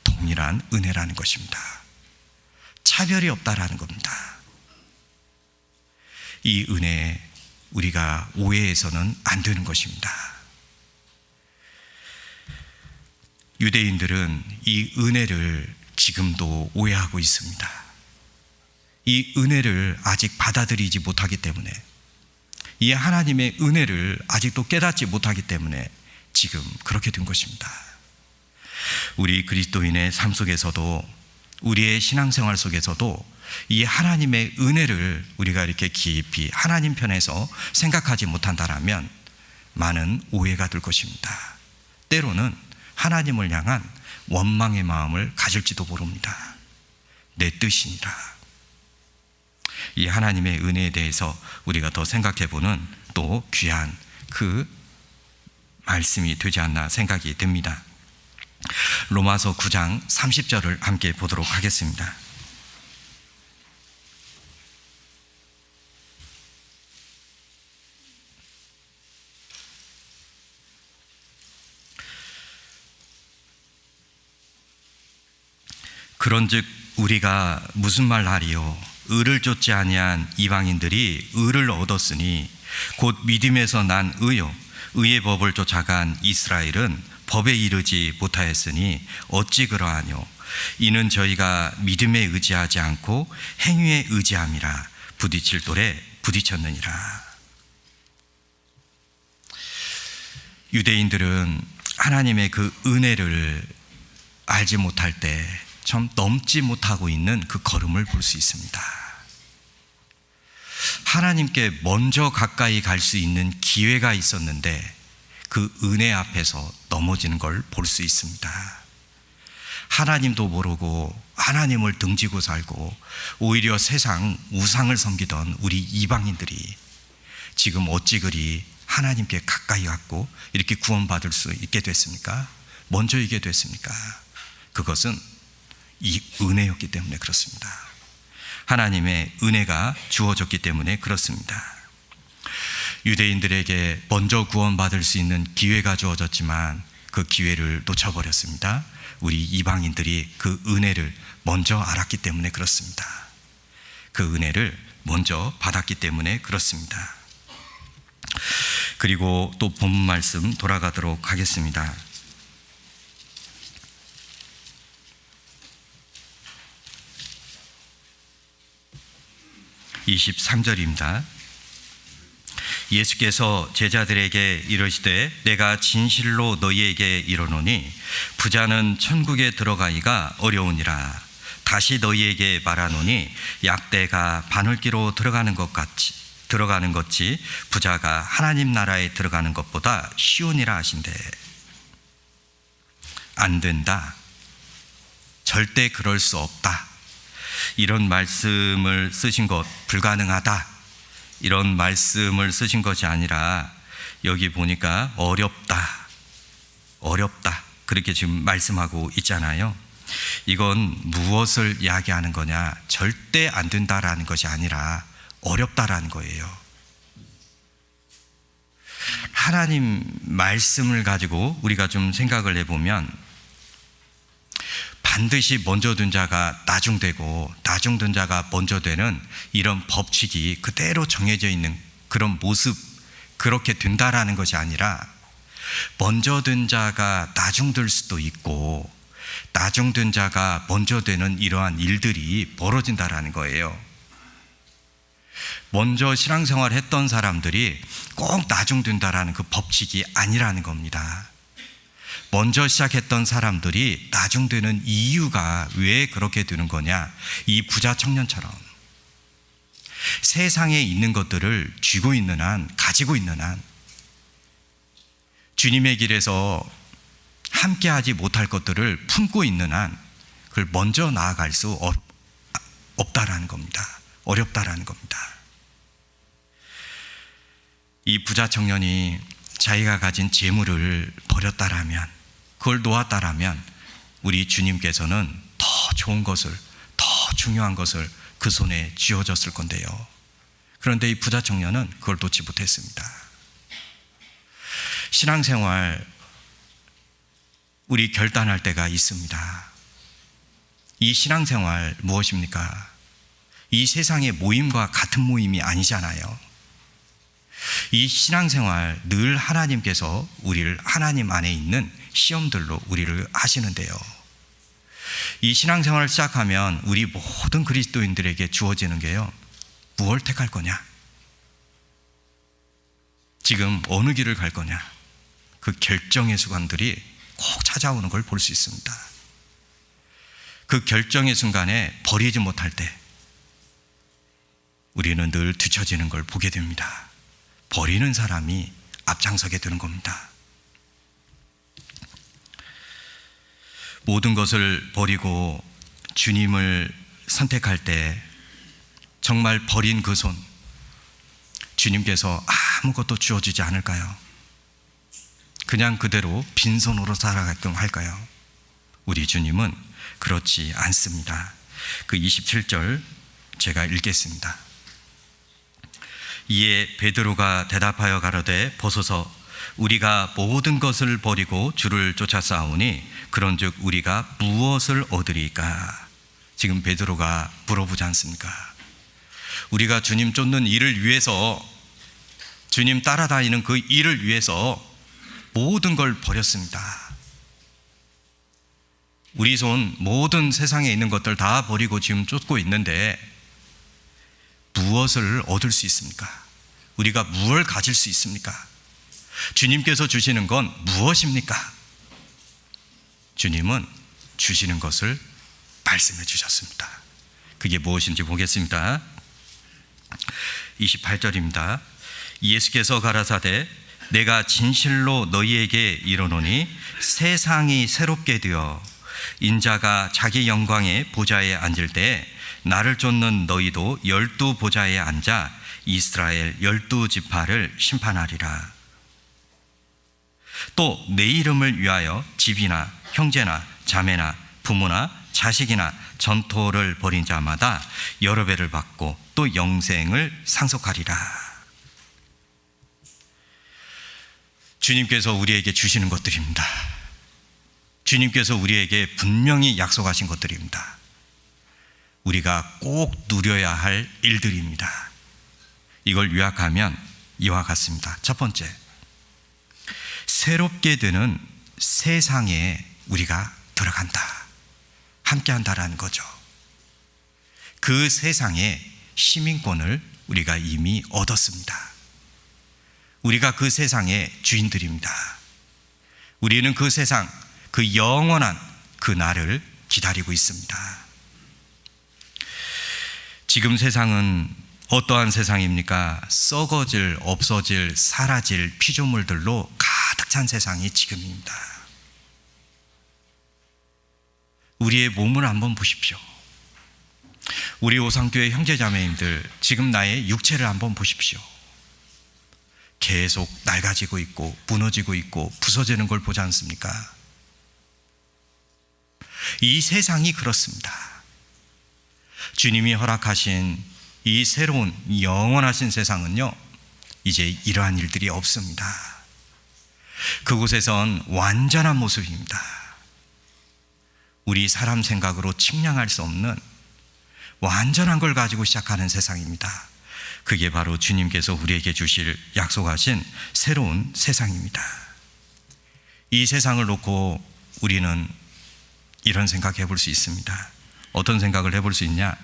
동일한 은혜라는 것입니다. 차별이 없다라는 겁니다. 이 은혜에 우리가 오해해서는 안 되는 것입니다. 유대인들은 이 은혜를 지금도 오해하고 있습니다. 이 은혜를 아직 받아들이지 못하기 때문에, 이 하나님의 은혜를 아직도 깨닫지 못하기 때문에 지금 그렇게 된 것입니다. 우리 그리스도인의 삶 속에서도, 우리의 신앙생활 속에서도 이 하나님의 은혜를 우리가 이렇게 깊이 하나님 편에서 생각하지 못한다라면 많은 오해가 될 것입니다. 때로는 하나님을 향한 원망의 마음을 가질지도 모릅니다. 내 뜻이니라. 이 하나님의 은혜에 대해서 우리가 더 생각해보는 또 귀한 그 말씀이 되지 않나 생각이 듭니다. 로마서 9장 30절을 함께 보도록 하겠습니다. 그런즉 우리가 무슨 말 하리요? 의를 쫓지 아니한 이방인들이 의를 얻었으니 곧 믿음에서 난 의요. 의의 법을 쫓아간 이스라엘은 법에 이르지 못하였으니 어찌 그러하뇨? 이는 저희가 믿음에 의지하지 않고 행위에 의지함이라. 부딪힐 돌에 부딪혔느니라. 유대인들은 하나님의 그 은혜를 알지 못할 때 좀 넘지 못하고 있는 그 걸음을 볼 수 있습니다. 하나님께 먼저 가까이 갈 수 있는 기회가 있었는데 그 은혜 앞에서 넘어지는 걸 볼 수 있습니다. 하나님도 모르고 하나님을 등지고 살고 오히려 세상 우상을 섬기던 우리 이방인들이 지금 어찌 그리 하나님께 가까이 갔고 이렇게 구원받을 수 있게 됐습니까? 먼저 이게 됐습니까? 그것은 이 은혜였기 때문에 그렇습니다. 하나님의 은혜가 주어졌기 때문에 그렇습니다. 유대인들에게 먼저 구원받을 수 있는 기회가 주어졌지만 그 기회를 놓쳐버렸습니다. 우리 이방인들이 그 은혜를 먼저 알았기 때문에 그렇습니다. 그 은혜를 먼저 받았기 때문에 그렇습니다. 그리고 또 본문 말씀 돌아가도록 하겠습니다. 23절입니다. 예수께서 제자들에게 이르시되 내가 진실로 너희에게 이르노니 부자는 천국에 들어가기가 어려우니라. 다시 너희에게 말하노니 약대가 바늘기로 들어가는 것이 부자가 하나님 나라에 들어가는 것보다 쉬우니라 하신대. 안 된다. 절대 그럴 수 없다. 이런 말씀을 쓰신 것, 불가능하다, 이런 말씀을 쓰신 것이 아니라 여기 보니까 어렵다 그렇게 지금 말씀하고 있잖아요. 이건 무엇을 이야기하는 거냐? 절대 안 된다라는 것이 아니라 어렵다라는 거예요. 하나님 말씀을 가지고 우리가 좀 생각을 해보면 반드시 먼저 든 자가 나중되고 나중 든 자가 먼저 되는 이런 법칙이 그대로 정해져 있는 그런 모습, 그렇게 된다라는 것이 아니라 먼저 든 자가 나중 될 수도 있고 나중 든 자가 먼저 되는 이러한 일들이 벌어진다라는 거예요. 먼저 신앙생활 했던 사람들이 꼭 나중 된다라는 그 법칙이 아니라는 겁니다. 먼저 시작했던 사람들이 나중 되는 이유가 왜 그렇게 되는 거냐? 이 부자 청년처럼 세상에 있는 것들을 쥐고 있는 한, 가지고 있는 한, 주님의 길에서 함께하지 못할 것들을 품고 있는 한 그걸 먼저 나아갈 수 없다라는 겁니다. 어렵다라는 겁니다. 이 부자 청년이 자기가 가진 재물을 버렸다라면, 그걸 놓았다라면 우리 주님께서는 더 좋은 것을, 더 중요한 것을 그 손에 쥐어줬을 건데요. 그런데 이 부자 청년은 그걸 놓지 못했습니다. 신앙생활 우리 결단할 때가 있습니다. 이 신앙생활 무엇입니까? 이 세상의 모임과 같은 모임이 아니잖아요. 이 신앙생활 늘 하나님께서 우리를 하나님 안에 있는 시험들로 우리를 하시는데요. 이 신앙생활을 시작하면 우리 모든 그리스도인들에게 주어지는 게요, 무엇을 택할 거냐? 지금 어느 길을 갈 거냐? 그 결정의 순간들이 꼭 찾아오는 걸 볼 수 있습니다. 그 결정의 순간에 버리지 못할 때 우리는 늘 뒤처지는 걸 보게 됩니다. 버리는 사람이 앞장서게 되는 겁니다. 모든 것을 버리고 주님을 선택할 때 정말 버린 그 손, 주님께서 아무것도 주어주지 않을까요? 그냥 그대로 빈손으로 살아가게끔 할까요? 우리 주님은 그렇지 않습니다. 그 27절 제가 읽겠습니다. 이에 베드로가 대답하여 가로되 보소서, 우리가 모든 것을 버리고 주를 쫓아 싸우니 그런즉 우리가 무엇을 얻으리까? 지금 베드로가 물어보지 않습니까? 우리가 주님 쫓는 일을 위해서, 주님 따라다니는 그 일을 위해서 모든 걸 버렸습니다. 우리 손 모든 세상에 있는 것들 다 버리고 지금 쫓고 있는데 무엇을 얻을 수 있습니까? 우리가 무엇을 가질 수 있습니까? 주님께서 주시는 건 무엇입니까? 주님은 주시는 것을 말씀해 주셨습니다. 그게 무엇인지 보겠습니다. 28절입니다. 예수께서 가라사대 내가 진실로 너희에게 이르노니 세상이 새롭게 되어 인자가 자기 영광의 보좌에 앉을 때 나를 쫓는 너희도 12 보좌에 앉아 이스라엘 12지파를 심판하리라. 또 내 이름을 위하여 집이나 형제나 자매나 부모나 자식이나 전토를 벌인 자마다 여러 배를 받고 또 영생을 상속하리라. 주님께서 우리에게 주시는 것들입니다. 주님께서 우리에게 분명히 약속하신 것들입니다. 우리가 꼭 누려야 할 일들입니다. 이걸 요약하면 이와 같습니다. 첫 번째, 새롭게 되는 세상에 우리가 들어간다, 함께한다라는 거죠. 그 세상의 시민권을 우리가 이미 얻었습니다. 우리가 그 세상의 주인들입니다. 우리는 그 세상, 그 영원한 그 날을 기다리고 있습니다. 지금 세상은 어떠한 세상입니까? 썩어질, 없어질, 사라질 피조물들로 가득 찬 세상이 지금입니다. 우리의 몸을 한번 보십시오. 우리 오상교회 형제자매님들, 지금 나의 육체를 한번 보십시오. 계속 낡아지고 있고 무너지고 있고 부서지는 걸 보지 않습니까? 이 세상이 그렇습니다. 주님이 허락하신 이 새로운 영원하신 세상은요, 이제 이러한 일들이 없습니다. 그곳에선 완전한 모습입니다. 우리 사람 생각으로 측량할 수 없는 완전한 걸 가지고 시작하는 세상입니다. 그게 바로 주님께서 우리에게 주실 약속하신 새로운 세상입니다. 이 세상을 놓고 우리는 이런 생각 해볼 수 있습니다. 어떤 생각을 해볼 수 있냐?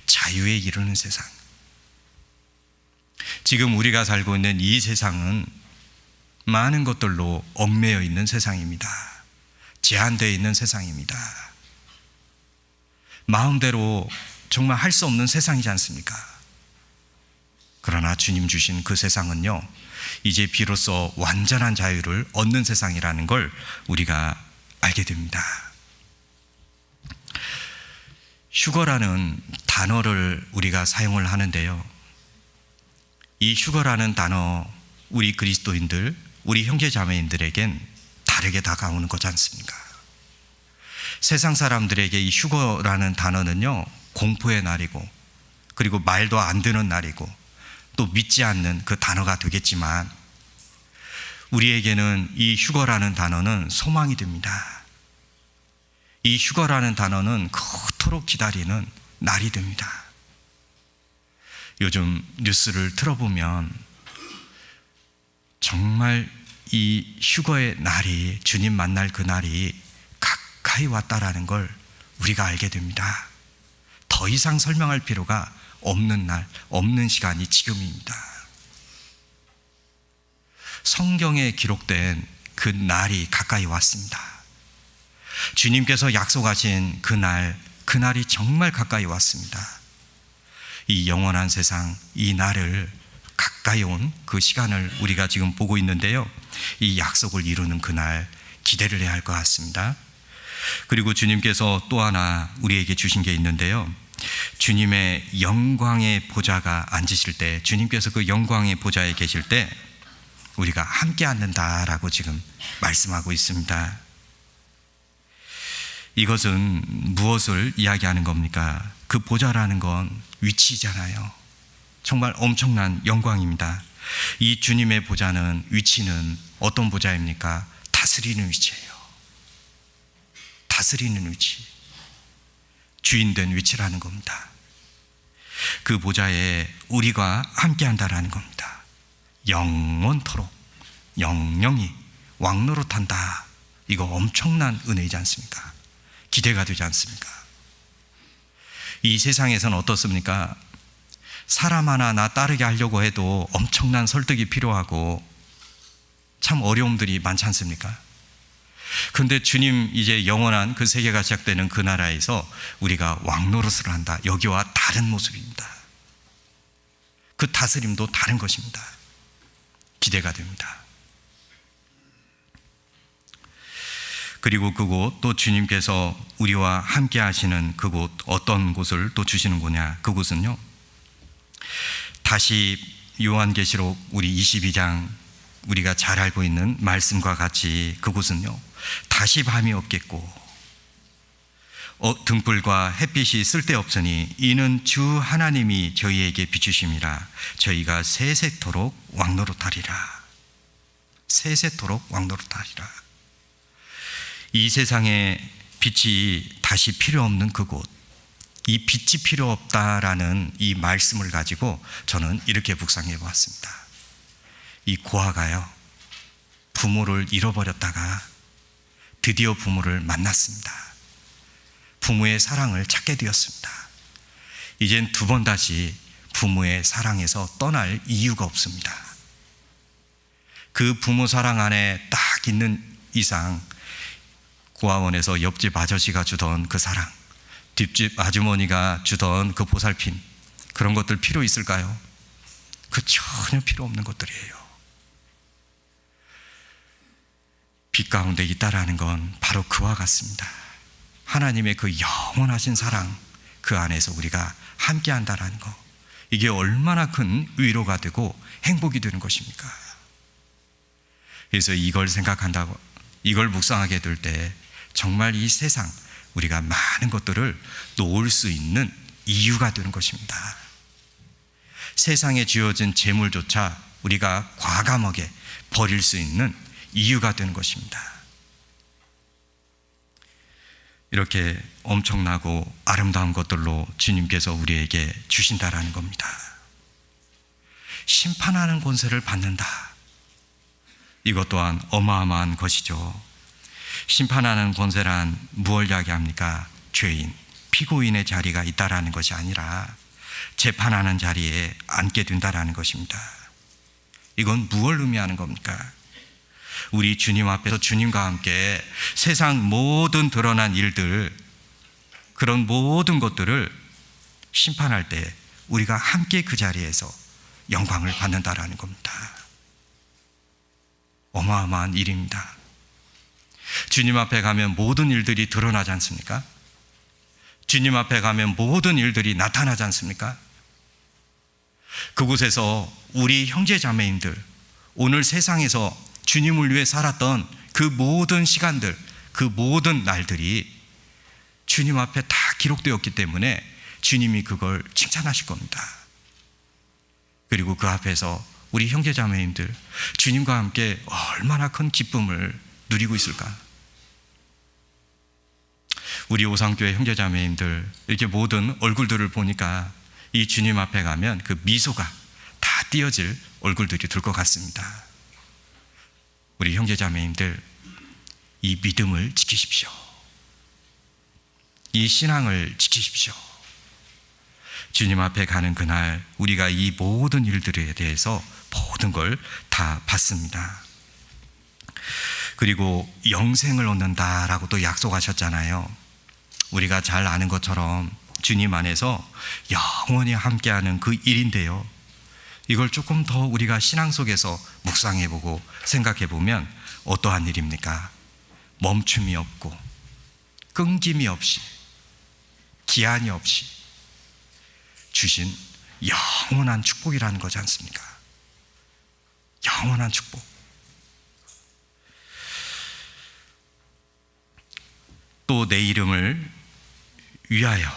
자유에 이르는 세상. 지금 우리가 살고 있는 이 세상은 많은 것들로 얽매여 있는 세상입니다. 제한되어 있는 세상입니다. 마음대로 정말 할 수 없는 세상이지 않습니까? 그러나 주님 주신 그 세상은요, 이제 비로소 완전한 자유를 얻는 세상이라는 걸 우리가 알게 됩니다. 휴거라는 단어를 우리가 사용을 하는데요, 이 휴거라는 단어, 우리 그리스도인들, 우리 형제자매인들에겐 다르게 다가오는 거지 않습니까? 세상 사람들에게 이 휴거라는 단어는요, 공포의 날이고, 그리고 말도 안 되는 날이고, 또 믿지 않는 그 단어가 되겠지만, 우리에게는 이 휴거라는 단어는 소망이 됩니다. 이 휴거라는 단어는 그토록 기다리는 날이 됩니다. 요즘 뉴스를 틀어보면 정말 이 휴거의 날이, 주님 만날 그 날이 가까이 왔다라는 걸 우리가 알게 됩니다. 더 이상 설명할 필요가 없는 날, 없는 시간이 지금입니다. 성경에 기록된 그 날이 가까이 왔습니다. 주님께서 약속하신 그 날이 정말 가까이 왔습니다. 이 영원한 세상, 이 날을 가까이 온 그 시간을 우리가 지금 보고 있는데요, 이 약속을 이루는 그날 기대를 해야 할 것 같습니다. 그리고 주님께서 또 하나 우리에게 주신 게 있는데요, 주님의 영광의 보좌가 앉으실 때, 주님께서 그 영광의 보좌에 계실 때 우리가 함께 앉는다라고 지금 말씀하고 있습니다. 이것은 무엇을 이야기하는 겁니까? 그 보좌라는 건 위치잖아요. 정말 엄청난 영광입니다. 이 주님의 보좌는, 위치는 어떤 보좌입니까? 다스리는 위치예요. 다스리는 위치. 주인된 위치라는 겁니다. 그 보좌에 우리가 함께한다라는 겁니다. 영원토록 영영이 왕노릇한다. 이거 엄청난 은혜이지 않습니까? 기대가 되지 않습니까? 이 세상에서는 어떻습니까? 사람 하나 나 따르게 하려고 해도 엄청난 설득이 필요하고 참 어려움들이 많지 않습니까? 그런데 주님 이제 영원한 그 세계가 시작되는 그 나라에서 우리가 왕노릇을 한다. 여기와 다른 모습입니다. 그 다스림도 다른 것입니다. 기대가 됩니다. 그리고 그곳 또 주님께서 우리와 함께 하시는 그곳 어떤 곳을 또 주시는 거냐? 그곳은요, 다시 요한계시록 우리 22장 우리가 잘 알고 있는 말씀과 같이 그곳은요, 다시 밤이 없겠고 등불과 햇빛이 쓸데없으니 이는 주 하나님이 저희에게 비추심이라 저희가 세세토록 왕노릇하리라. 세세토록 왕노릇하리라. 이 세상에 빛이 다시 필요 없는 그곳, 이 빛이 필요 없다라는 이 말씀을 가지고 저는 이렇게 묵상해 보았습니다. 이 고아가요, 부모를 잃어버렸다가 드디어 부모를 만났습니다. 부모의 사랑을 찾게 되었습니다. 이젠 두 번 다시 부모의 사랑에서 떠날 이유가 없습니다. 그 부모 사랑 안에 딱 있는 이상 고아원에서 옆집 아저씨가 주던 그 사랑, 뒷집 아주머니가 주던 그 보살핌, 그런 것들 필요 있을까요? 그 전혀 필요 없는 것들이에요. 빛 가운데 있다라는 건 바로 그와 같습니다. 하나님의 그 영원하신 사랑, 그 안에서 우리가 함께 한다라는 거, 이게 얼마나 큰 위로가 되고 행복이 되는 것입니까? 그래서 이걸 생각한다고, 이걸 묵상하게 될 때 정말 이 세상 우리가 많은 것들을 놓을 수 있는 이유가 되는 것입니다. 세상에 주어진 재물조차 우리가 과감하게 버릴 수 있는 이유가 되는 것입니다. 이렇게 엄청나고 아름다운 것들로 주님께서 우리에게 주신다라는 겁니다. 심판하는 권세를 받는다. 이것 또한 어마어마한 것이죠. 심판하는 권세란 무엇을 이야기합니까? 죄인, 피고인의 자리가 있다라는 것이 아니라 재판하는 자리에 앉게 된다라는 것입니다. 이건 무엇을 의미하는 겁니까? 우리 주님 앞에서 주님과 함께 세상 모든 드러난 일들, 그런 모든 것들을 심판할 때 우리가 함께 그 자리에서 영광을 받는다라는 겁니다. 어마어마한 일입니다. 주님 앞에 가면 모든 일들이 드러나지 않습니까? 주님 앞에 가면 모든 일들이 나타나지 않습니까? 그곳에서 우리 형제 자매인들, 오늘 세상에서 주님을 위해 살았던 그 모든 시간들, 그 모든 날들이 주님 앞에 다 기록되었기 때문에 주님이 그걸 칭찬하실 겁니다. 그리고 그 앞에서 우리 형제 자매님들, 주님과 함께 얼마나 큰 기쁨을 누리고 있을까? 우리 오상교회 형제 자매님들, 이렇게 모든 얼굴들을 보니까 이 주님 앞에 가면 그 미소가 다 띄어질 얼굴들이 될 것 같습니다. 우리 형제 자매님들, 이 믿음을 지키십시오. 이 신앙을 지키십시오. 주님 앞에 가는 그날 우리가 이 모든 일들에 대해서 모든 걸 다 받습니다. 그리고 영생을 얻는다라고 또 약속하셨잖아요. 우리가 잘 아는 것처럼 주님 안에서 영원히 함께하는 그 일인데요, 이걸 조금 더 우리가 신앙 속에서 묵상해보고 생각해보면 어떠한 일입니까? 멈춤이 없고 끊김이 없이 기한이 없이 주신 영원한 축복이라는 거지 않습니까? 영원한 축복. 또 내 이름을 위하여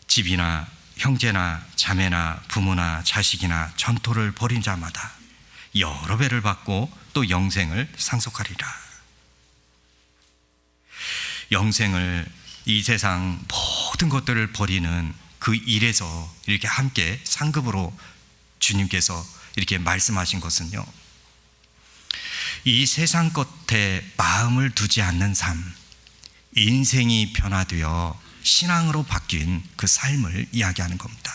집이나 형제나 자매나 부모나 자식이나 전토를 벌인 자마다 여러 배를 받고 또 영생을 상속하리라. 영생을 이 세상 모든 것들을 버리는 그 일에서 이렇게 함께 상급으로 주님께서 이렇게 말씀하신 것은요, 이 세상 것에 마음을 두지 않는 삶, 인생이 변화되어 신앙으로 바뀐 그 삶을 이야기하는 겁니다.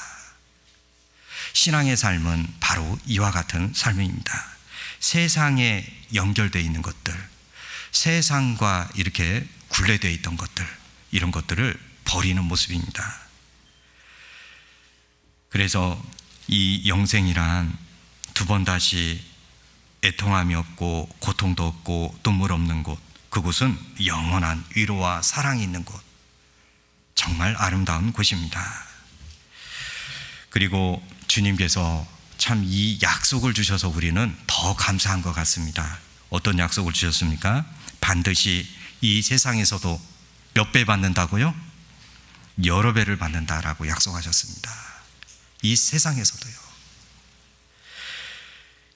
신앙의 삶은 바로 이와 같은 삶입니다. 세상에 연결되어 있는 것들, 세상과 이렇게 굴레되어 있던 것들, 이런 것들을 버리는 모습입니다. 그래서 이 영생이란 두 번 다시 애통함이 없고 고통도 없고 눈물 없는 곳, 그곳은 영원한 위로와 사랑이 있는 곳, 정말 아름다운 곳입니다. 그리고 주님께서 참 이 약속을 주셔서 우리는 더 감사한 것 같습니다. 어떤 약속을 주셨습니까? 반드시 이 세상에서도 몇 배 받는다고요? 여러 배를 받는다라고 약속하셨습니다. 이 세상에서도요.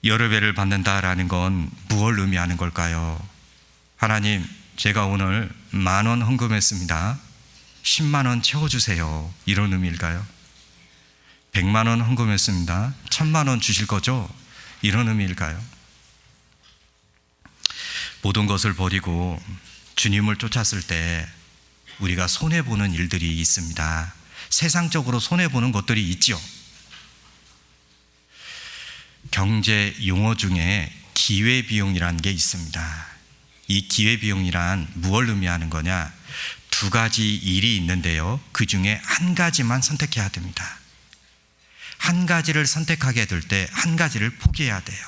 여러 배를 받는다라는 건 무엇을 의미하는 걸까요? 하나님, 제가 오늘 10,000원 헌금했습니다. 10만 원 채워주세요. 이런 의미일까요? 100만 원 헌금했습니다. 1,000만 원 주실 거죠? 이런 의미일까요? 모든 것을 버리고 주님을 쫓았을 때 우리가 손해보는 일들이 있습니다. 세상적으로 손해보는 것들이 있죠. 경제 용어 중에 기회비용이라는 게 있습니다. 이 기회비용이란 무엇을 의미하는 거냐? 두 가지 일이 있는데요, 그 중에 한 가지만 선택해야 됩니다. 한 가지를 선택하게 될 때 한 가지를 포기해야 돼요.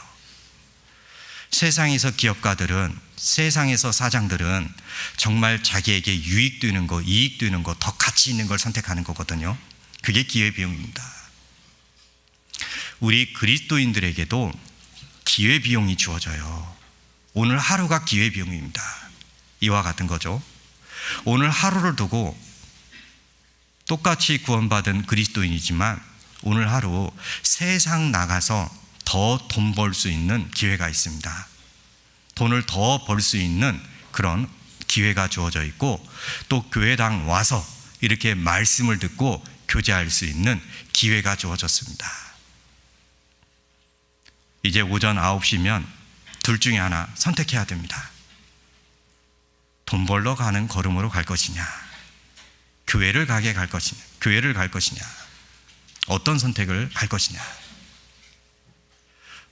세상에서 기업가들은, 세상에서 사장들은 정말 자기에게 유익 되는 거, 이익 되는 거, 더 가치 있는 걸 선택하는 거거든요. 그게 기회비용입니다. 우리 그리스도인들에게도 기회비용이 주어져요. 오늘 하루가 기회비용입니다. 이와 같은 거죠. 오늘 하루를 두고 똑같이 구원받은 그리스도인이지만 오늘 하루 세상 나가서 더 돈 벌 수 있는 기회가 있습니다. 돈을 더 벌 수 있는 그런 기회가 주어져 있고, 또 교회당 와서 이렇게 말씀을 듣고 교제할 수 있는 기회가 주어졌습니다. 이제 오전 9시면 둘 중에 하나 선택해야 됩니다. 돈 벌러 가는 걸음으로 갈 것이냐, 교회를 가게 갈 것이냐, 교회를 갈 것이냐, 어떤 선택을 할 것이냐.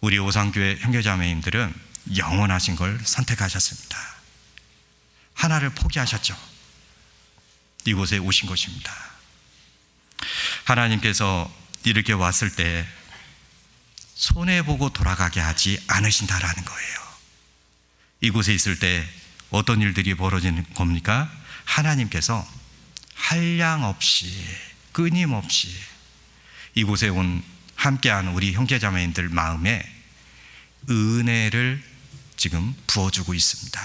우리 오상교회 형제자매님들은 영원하신 걸 선택하셨습니다. 하나를 포기하셨죠. 이곳에 오신 것입니다. 하나님께서 이렇게 왔을 때 손해보고 돌아가게 하지 않으신다라는 거예요. 이곳에 있을 때 어떤 일들이 벌어지는 겁니까? 하나님께서 한량없이, 끊임없이 이곳에 온 함께한 우리 형제자매님들 마음에 은혜를 지금 부어주고 있습니다.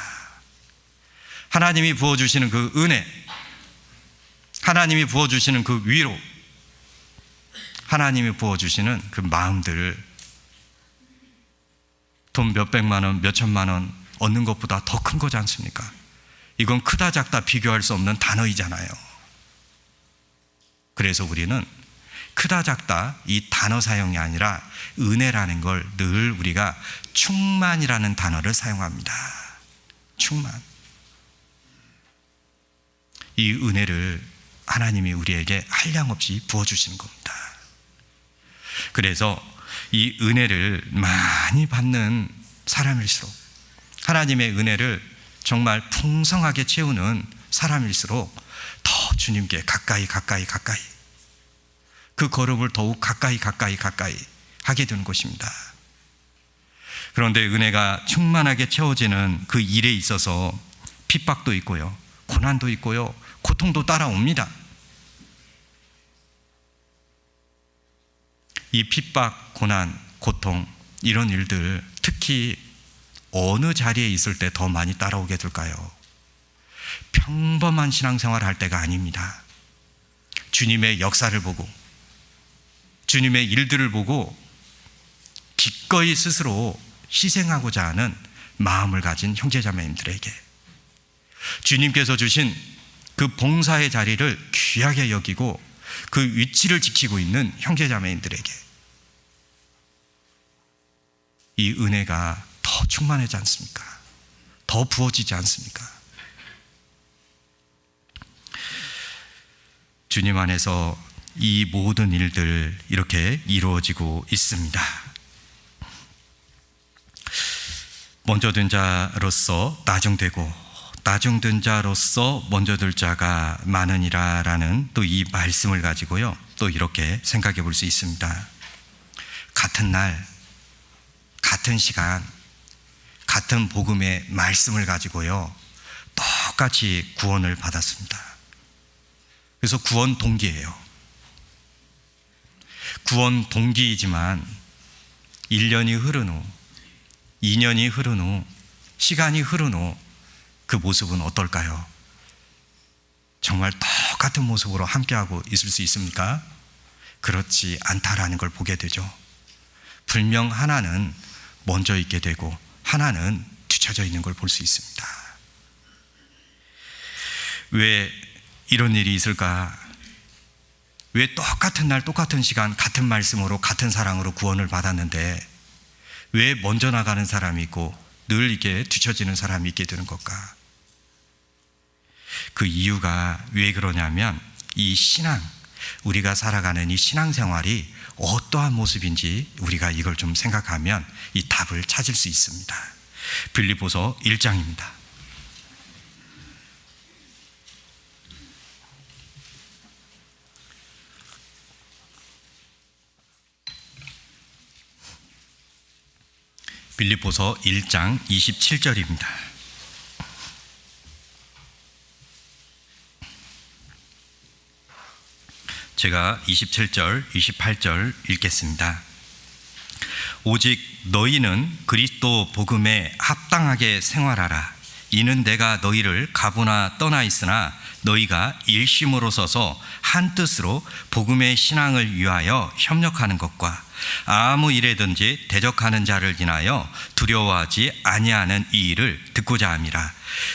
하나님이 부어주시는 그 은혜, 하나님이 부어주시는 그 위로, 하나님이 부어주시는 그 마음들을 돈 몇백만 원, 몇천만 원 얻는 것보다 더 큰 거지 않습니까? 이건 크다 작다 비교할 수 없는 단어이잖아요. 그래서 우리는 크다 작다 이 단어 사용이 아니라 은혜라는 걸 늘 우리가 충만이라는 단어를 사용합니다. 충만. 이 은혜를 하나님이 우리에게 한량없이 부어주시는 겁니다. 그래서 이 은혜를 많이 받는 사람일수록, 하나님의 은혜를 정말 풍성하게 채우는 사람일수록 더 주님께 가까이 그 걸음을 더욱 가까이 하게 되는 것입니다. 그런데 은혜가 충만하게 채워지는 그 일에 있어서 핍박도 있고요, 고난도 있고요, 고통도 따라옵니다. 이 핍박, 고난, 고통, 이런 일들 특히 어느 자리에 있을 때 더 많이 따라오게 될까요? 평범한 신앙생활을 할 때가 아닙니다. 주님의 역사를 보고, 주님의 일들을 보고 기꺼이 스스로 희생하고자 하는 마음을 가진 형제자매님들에게 주님께서 주신 그 봉사의 자리를 귀하게 여기고 그 위치를 지키고 있는 형제자매인들에게 이 은혜가 더 충만하지 않습니까? 더 부어지지 않습니까? 주님 안에서 이 모든 일들 이렇게 이루어지고 있습니다. 먼저 된 자로서 나중되고 나중된 자로서 먼저 될 자가 많으니라 라는 또 이 말씀을 가지고요, 또 이렇게 생각해 볼 수 있습니다. 같은 날, 같은 시간, 같은 복음의 말씀을 가지고요, 똑같이 구원을 받았습니다. 그래서 구원 동기예요. 구원 동기이지만 1년이 흐른 후, 2년이 흐른 후, 시간이 흐른 후 그 모습은 어떨까요? 정말 똑같은 모습으로 함께하고 있을 수 있습니까? 그렇지 않다라는 걸 보게 되죠. 분명 하나는 먼저 있게 되고 하나는 뒤쳐져 있는 걸 볼 수 있습니다. 왜 이런 일이 있을까? 왜 똑같은 날 똑같은 시간 같은 말씀으로 같은 사랑으로 구원을 받았는데 왜 먼저 나가는 사람이 있고 늘 이게 뒤처지는 사람이 있게 되는 걸까? 그 이유가 왜 그러냐면 이 신앙, 우리가 살아가는 이 신앙생활이 어떠한 모습인지 우리가 이걸 좀 생각하면 이 답을 찾을 수 있습니다. 빌립보서 1장입니다. 빌립보서 1장 27절입니다. 제가 27절, 28절 읽겠습니다. 오직 너희는 그리스도 복음에 합당하게 생활하라. 이는 내가 너희를 가보나 떠나 있으나 너희가 일심으로 서서 한 뜻으로 복음의 신앙을 위하여 협력하는 것과 아무 일에든지 대적하는 자를 인하여 두려워하지 아니하는 이 일을 듣고자 함이라.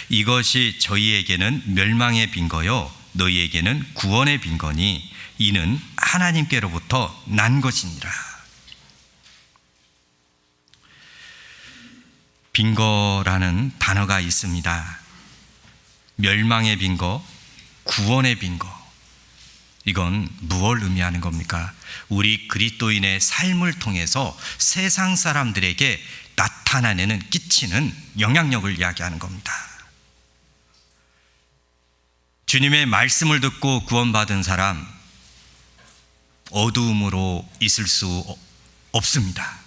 이것이 저희에게는 멸망의 빈거요 너희에게는 구원의 빈거니 이는 하나님께로부터 난 것이니라. 빈거라는 단어가 있습니다. 멸망의 빈거, 구원의 빈거. 이건 무엇을 의미하는 겁니까? 우리 그리스도인의 삶을 통해서 세상 사람들에게 나타나는, 끼치는 영향력을 이야기하는 겁니다. 주님의 말씀을 듣고 구원받은 사람, 어두움으로 있을 수 없습니다.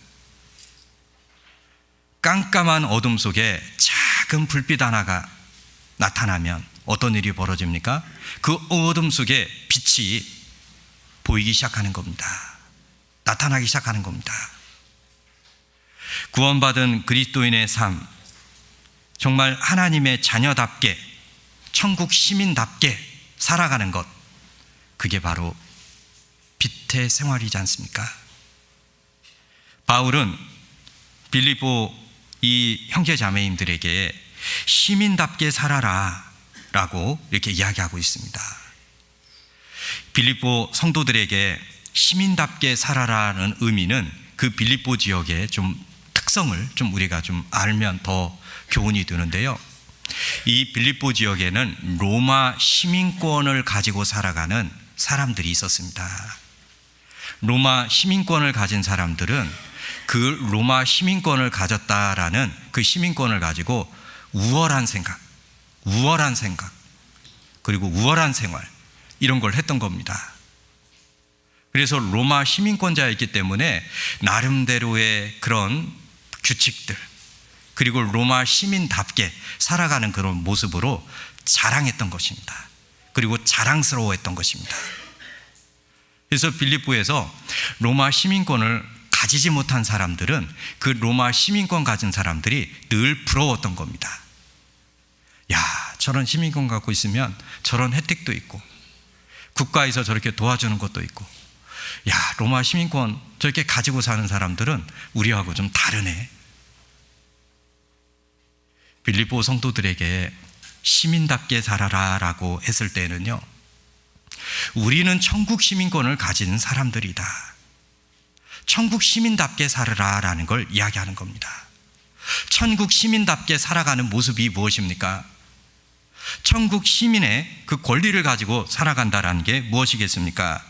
깜깜한 어둠 속에 작은 불빛 하나가 나타나면 어떤 일이 벌어집니까? 그 어둠 속에 빛이 보이기 시작하는 겁니다. 나타나기 시작하는 겁니다. 구원받은 그리스도인의 삶, 정말 하나님의 자녀답게, 천국 시민답게 살아가는 것, 그게 바로 빛의 생활이지 않습니까? 바울은 빌립보 이 형제 자매님들에게 시민답게 살아라 라고 이렇게 이야기하고 있습니다. 빌립보 성도들에게 시민답게 살아라는 의미는 그 빌립보 지역의 좀 특성을 좀 우리가 좀 알면 더 교훈이 되는데요. 이 빌립보 지역에는 로마 시민권을 가지고 살아가는 사람들이 있었습니다. 로마 시민권을 가진 사람들은 그 로마 시민권을 가졌다라는 그 시민권을 가지고 우월한 생각, 그리고 우월한 생활, 이런 걸 했던 겁니다. 그래서 로마 시민권자였기 때문에 나름대로의 그런 규칙들, 그리고 로마 시민답게 살아가는 그런 모습으로 자랑했던 것입니다. 그리고 자랑스러워했던 것입니다. 그래서 빌립보에서 로마 시민권을 가지지 못한 사람들은 그 로마 시민권 가진 사람들이 늘 부러웠던 겁니다. 야, 저런 시민권 갖고 있으면 저런 혜택도 있고 국가에서 저렇게 도와주는 것도 있고, 야, 로마 시민권 저렇게 가지고 사는 사람들은 우리하고 좀 다르네. 빌립보 성도들에게 시민답게 살아라 라고 했을 때는요, 우리는 천국 시민권을 가진 사람들이다, 천국 시민답게 살아라 라는 걸 이야기하는 겁니다. 천국 시민답게 살아가는 모습이 무엇입니까? 천국 시민의 그 권리를 가지고 살아간다라는 게 무엇이겠습니까?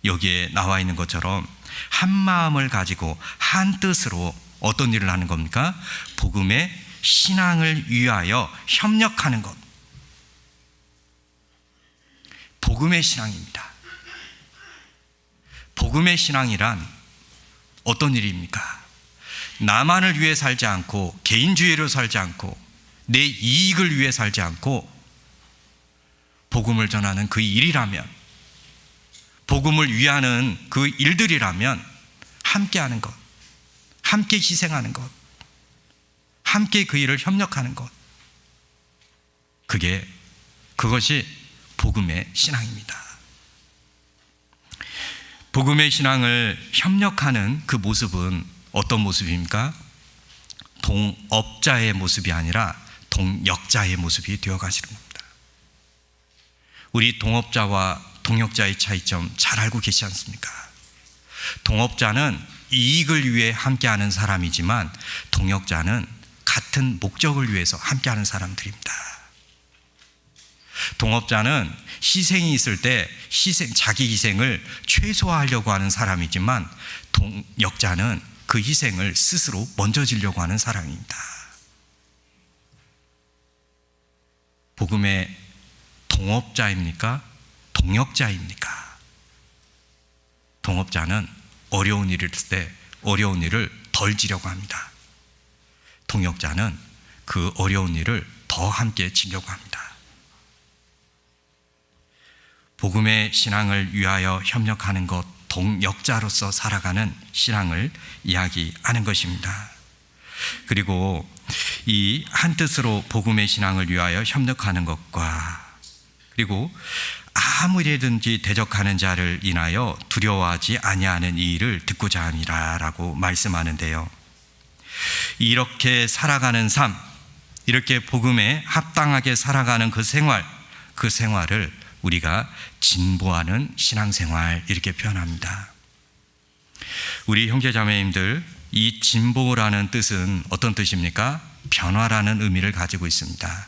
여기에 나와 있는 것처럼 한 마음을 가지고 한 뜻으로 어떤 일을 하는 겁니까? 복음의 신앙을 위하여 협력하는 것. 복음의 신앙입니다. 복음의 신앙이란 어떤 일입니까? 나만을 위해 살지 않고, 개인주의로 살지 않고, 내 이익을 위해 살지 않고, 복음을 전하는 그 일이라면, 복음을 위하는 그 일들이라면 함께하는 것, 함께 희생하는 것, 함께 그 일을 협력하는 것, 그것이 복음의 신앙입니다. 복음의 신앙을 협력하는 그 모습은 어떤 모습입니까? 동업자의 모습이 아니라 동역자의 모습이 되어가시는 겁니다. 우리 동업자와 동역자의 차이점 잘 알고 계시지 않습니까? 동업자는 이익을 위해 함께하는 사람이지만 동역자는 같은 목적을 위해서 함께하는 사람들입니다. 동업자는 희생이 있을 때 자기 희생을 최소화하려고 하는 사람이지만 동역자는 그 희생을 스스로 먼저 지려고 하는 사람입니다. 복음의 동업자입니까? 동역자입니까? 동업자는 어려운 일일 때 어려운 일을 덜 지려고 합니다. 동역자는 그 어려운 일을 더 함께 지려고 합니다. 복음의 신앙을 위하여 협력하는 것, 동역자로서 살아가는 신앙을 이야기하는 것입니다. 그리고 이 한 뜻으로 복음의 신앙을 위하여 협력하는 것과, 그리고 아무 일에든지 대적하는 자를 인하여 두려워하지 아니하는 이 일을 듣고자 하니라 라고 말씀하는데요, 이렇게 살아가는 삶, 이렇게 복음에 합당하게 살아가는 그 생활을 우리가 진보하는 신앙생활, 이렇게 표현합니다. 우리 형제자매님들, 이 진보라는 뜻은 어떤 뜻입니까? 변화라는 의미를 가지고 있습니다.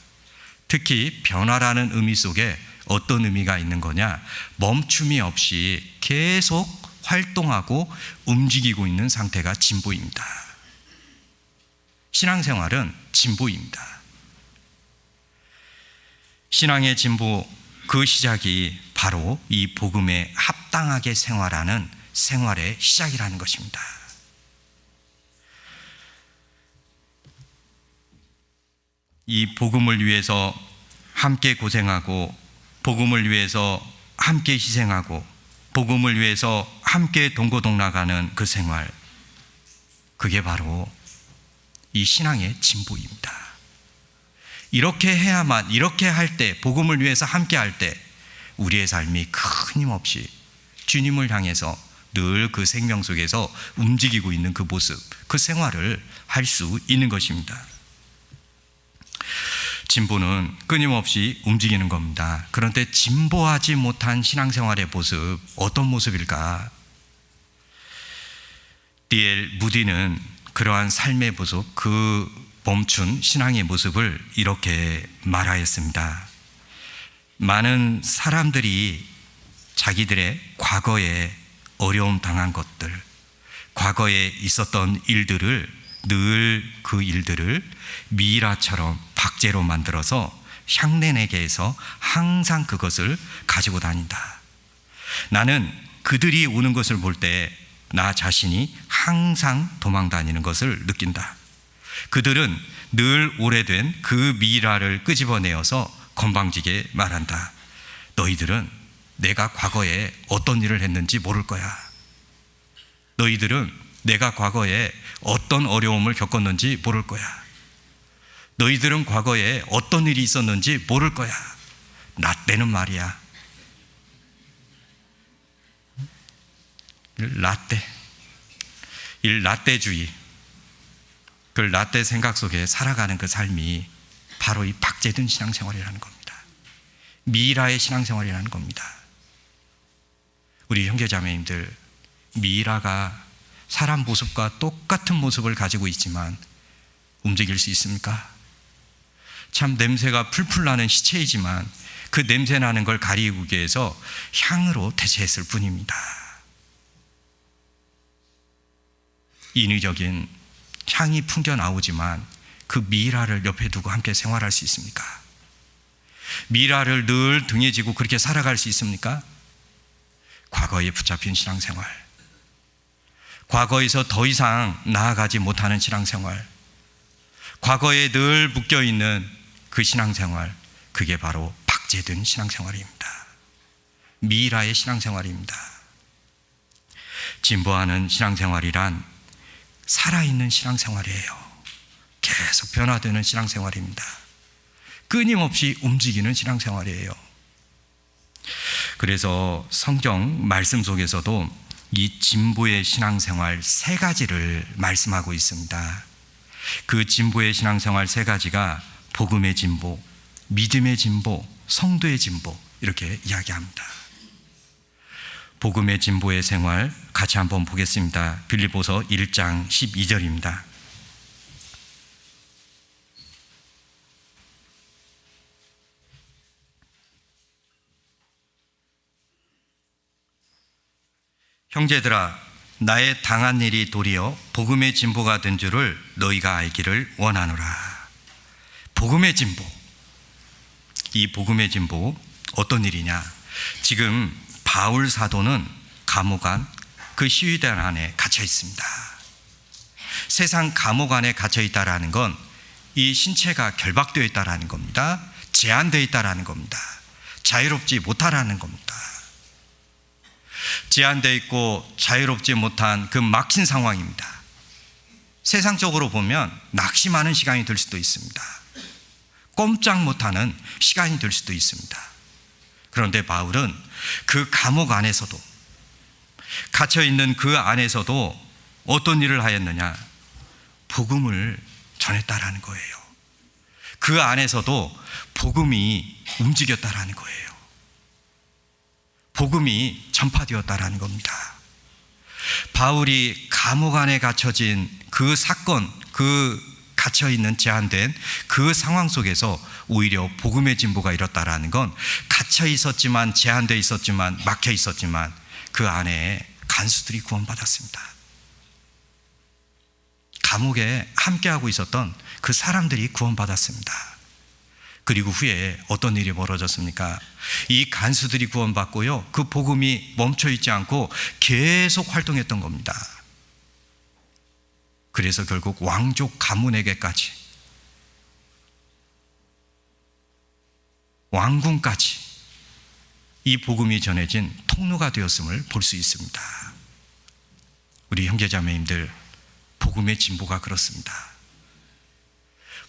특히 변화라는 의미 속에 어떤 의미가 있는 거냐? 멈춤이 없이 계속 활동하고 움직이고 있는 상태가 진보입니다. 신앙생활은 진보입니다. 신앙의 진보, 그 시작이 바로 이 복음에 합당하게 생활하는 생활의 시작이라는 것입니다. 이 복음을 위해서 함께 고생하고, 복음을 위해서 함께 희생하고, 복음을 위해서 함께 동고동락하는 그 생활, 그게 바로 이 신앙의 진보입니다. 이렇게 해야만, 이렇게 할 때, 복음을 위해서 함께 할 때 우리의 삶이 끊임없이 주님을 향해서 늘 그 생명 속에서 움직이고 있는 그 모습, 그 생활을 할 수 있는 것입니다. 진보는 끊임없이 움직이는 겁니다. 그런데 진보하지 못한 신앙생활의 모습, 어떤 모습일까? D.L. 무디는 그러한 삶의 모습, 그 멈춘 신앙의 모습을 이렇게 말하였습니다. 많은 사람들이 자기들의 과거에 어려움 당한 것들, 과거에 있었던 일들을, 늘 그 일들을 미라처럼 박제로 만들어서 향내내게 해서 항상 그것을 가지고 다닌다. 나는 그들이 오는 것을 볼 때 나 자신이 항상 도망 다니는 것을 느낀다. 그들은 늘 오래된 그 미라를 끄집어내어서 건방지게 말한다. 너희들은 내가 과거에 어떤 일을 했는지 모를 거야. 너희들은 내가 과거에 어떤 어려움을 겪었는지 모를 거야. 너희들은 과거에 어떤 일이 있었는지 모를 거야. 나 때는 말이야, 라떼주의, 그 라떼 생각 속에 살아가는 그 삶이 바로 이 박제된 신앙생활이라는 겁니다. 미라의 신앙생활이라는 겁니다. 우리 형제자매님들, 미라가 사람 모습과 똑같은 모습을 가지고 있지만 움직일 수 있습니까? 참 냄새가 풀풀 나는 시체이지만 그 냄새 나는 걸 가리기 위해서 향으로 대체했을 뿐입니다. 인위적인 향이 풍겨 나오지만 그 미라를 옆에 두고 함께 생활할 수 있습니까? 미라를 늘 등에 지고 그렇게 살아갈 수 있습니까? 과거에 붙잡힌 신앙생활, 과거에서 더 이상 나아가지 못하는 신앙생활, 과거에 늘 묶여있는 그 신앙생활, 그게 바로 박제된 신앙생활입니다. 미라의 신앙생활입니다. 진보하는 신앙생활이란 살아있는 신앙생활이에요. 계속 변화되는 신앙생활입니다. 끊임없이 움직이는 신앙생활이에요. 그래서 성경 말씀 속에서도 이 진보의 신앙생활 3가지를 말씀하고 있습니다. 그 진보의 신앙생활 3가지가 복음의 진보, 믿음의 진보, 성도의 진보, 이렇게 이야기합니다. 복음의 진보의 생활 같이 한번 보겠습니다. 빌립보서 1장 12절입니다. 형제들아, 나의 당한 일이 도리어 복음의 진보가 된 줄을 너희가 알기를 원하노라. 복음의 진보. 이 복음의 진보 어떤 일이냐? 지금 바울 사도는 감옥 안 그 시위대 안에 갇혀 있습니다. 세상 감옥 안에 갇혀 있다라는 건 이 신체가 결박되어 있다라는 겁니다. 제한되어 있다라는 겁니다. 자유롭지 못하라는 겁니다. 제한되어 있고 자유롭지 못한 그 막힌 상황입니다. 세상적으로 보면 낙심하는 시간이 될 수도 있습니다. 꼼짝 못하는 시간이 될 수도 있습니다. 그런데 바울은 그 감옥 안에서도, 갇혀있는 그 안에서도 어떤 일을 하였느냐? 복음을 전했다라는 거예요. 그 안에서도 복음이 움직였다라는 거예요. 복음이 전파되었다라는 겁니다. 바울이 감옥 안에 갇혀진 그 사건, 그 갇혀있는 제한된 그 상황 속에서 오히려 복음의 진보가 일었다라는 건 갇혀 있었지만, 제한되어 있었지만, 막혀 있었지만 그 안에 간수들이 구원받았습니다. 감옥에 함께하고 있었던 그 사람들이 구원받았습니다. 그리고 후에 어떤 일이 벌어졌습니까? 이 간수들이 구원받고요, 그 복음이 멈춰있지 않고 계속 활동했던 겁니다. 그래서 결국 왕족 가문에게까지, 왕궁까지 이 복음이 전해진 통로가 되었음을 볼 수 있습니다. 우리 형제자매님들, 복음의 진보가 그렇습니다.